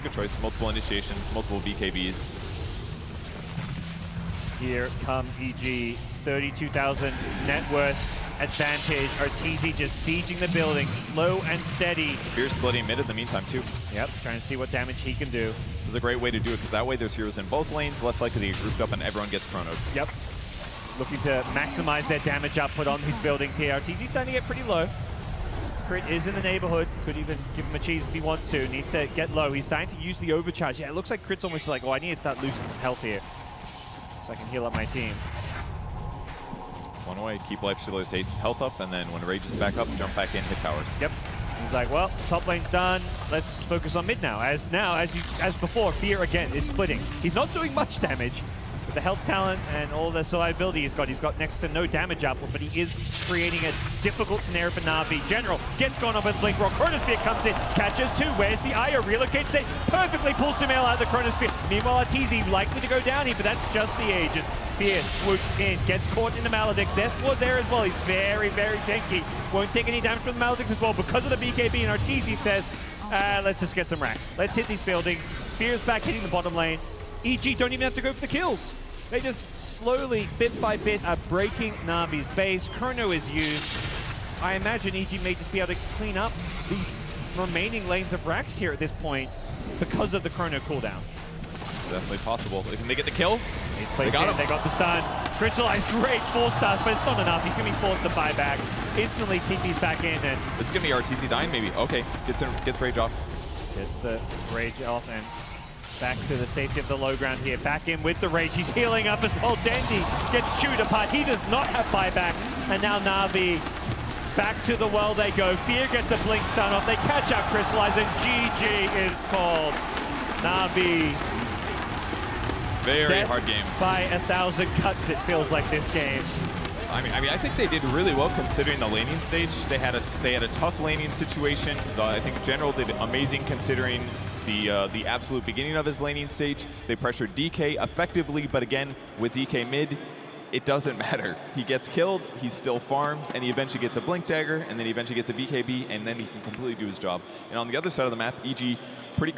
S7: Good choice. Multiple initiations, multiple BKBs.
S6: Here come EG. 32,000 net worth advantage. Arteezy just sieging the building, slow and steady.
S7: Fear splitting mid in the meantime, too.
S6: Yep, trying to see what damage he can do.
S7: This is a great way to do it, because that way there's heroes in both lanes, less likely to get grouped up, and everyone gets chronoed.
S6: Yep. Looking to maximize their damage output on these buildings here. Arteezy's starting to get pretty low. Crit is in the neighborhood. Could even give him a cheese if he wants to. Needs to get low. He's starting to use the overcharge. Yeah, it looks like Crit's almost like, oh, I need to start losing some health here so I can heal up my team.
S7: It's one way, keep Lifestealer's health up, and then when Rage is back up, jump back in, hit towers.
S6: Yep. He's like, well, top lane's done. Let's focus on mid now. As before, Fear again is splitting. He's not doing much damage with the health talent and all the survivability he's got. He's got next to no damage output, but he is creating a difficult scenario for Na'Vi. General gets gone off with Blink Rock. Chronosphere comes in, catches two. Where's the Aya? Relocates it, perfectly pulls Sumail out of the Chronosphere. Meanwhile, Arteezy likely to go down here, but that's just the Aegis. Fear swoops in, gets caught in the Maledict. Death Ward there as well. He's very, very tanky. Won't take any damage from the Maledict as well because of the BKB, and Arteezy says, let's just get some racks. Let's hit these buildings. Fear's back hitting the bottom lane. EG don't even have to go for the kills. They just slowly, bit by bit, are breaking Na'Vi's base. Chrono is used. I imagine EG may just be able to clean up these remaining lanes of racks here at this point because of the Chrono cooldown.
S7: Definitely possible. Can they get the kill?
S6: They got him. They got the stun. Crystallized, great 4 stars, but it's not enough. He's going to be forced to buy back. Instantly TP's back in, and
S7: it's going to be RTZ dying maybe. Okay, gets Rage off.
S6: Gets the Rage off, and back to the safety of the low ground here. Back in with the Rage. He's healing up as well. Dendi gets chewed apart. He does not have buyback. And now Na'Vi back to the well they go. Fear gets a blink stun off. They catch up Crystallize, and GG is called. Na'Vi.
S7: Very hard game.
S6: By 1,000 cuts, it feels like this game.
S7: I mean, I think they did really well considering the laning stage. They had a tough laning situation. I think General did amazing considering the absolute beginning of his laning stage. They pressured DK effectively, but again, with DK mid, it doesn't matter. He gets killed, he still farms, and he eventually gets a Blink Dagger, and then he eventually gets a BKB, and then he can completely do his job. And on the other side of the map, EG pretty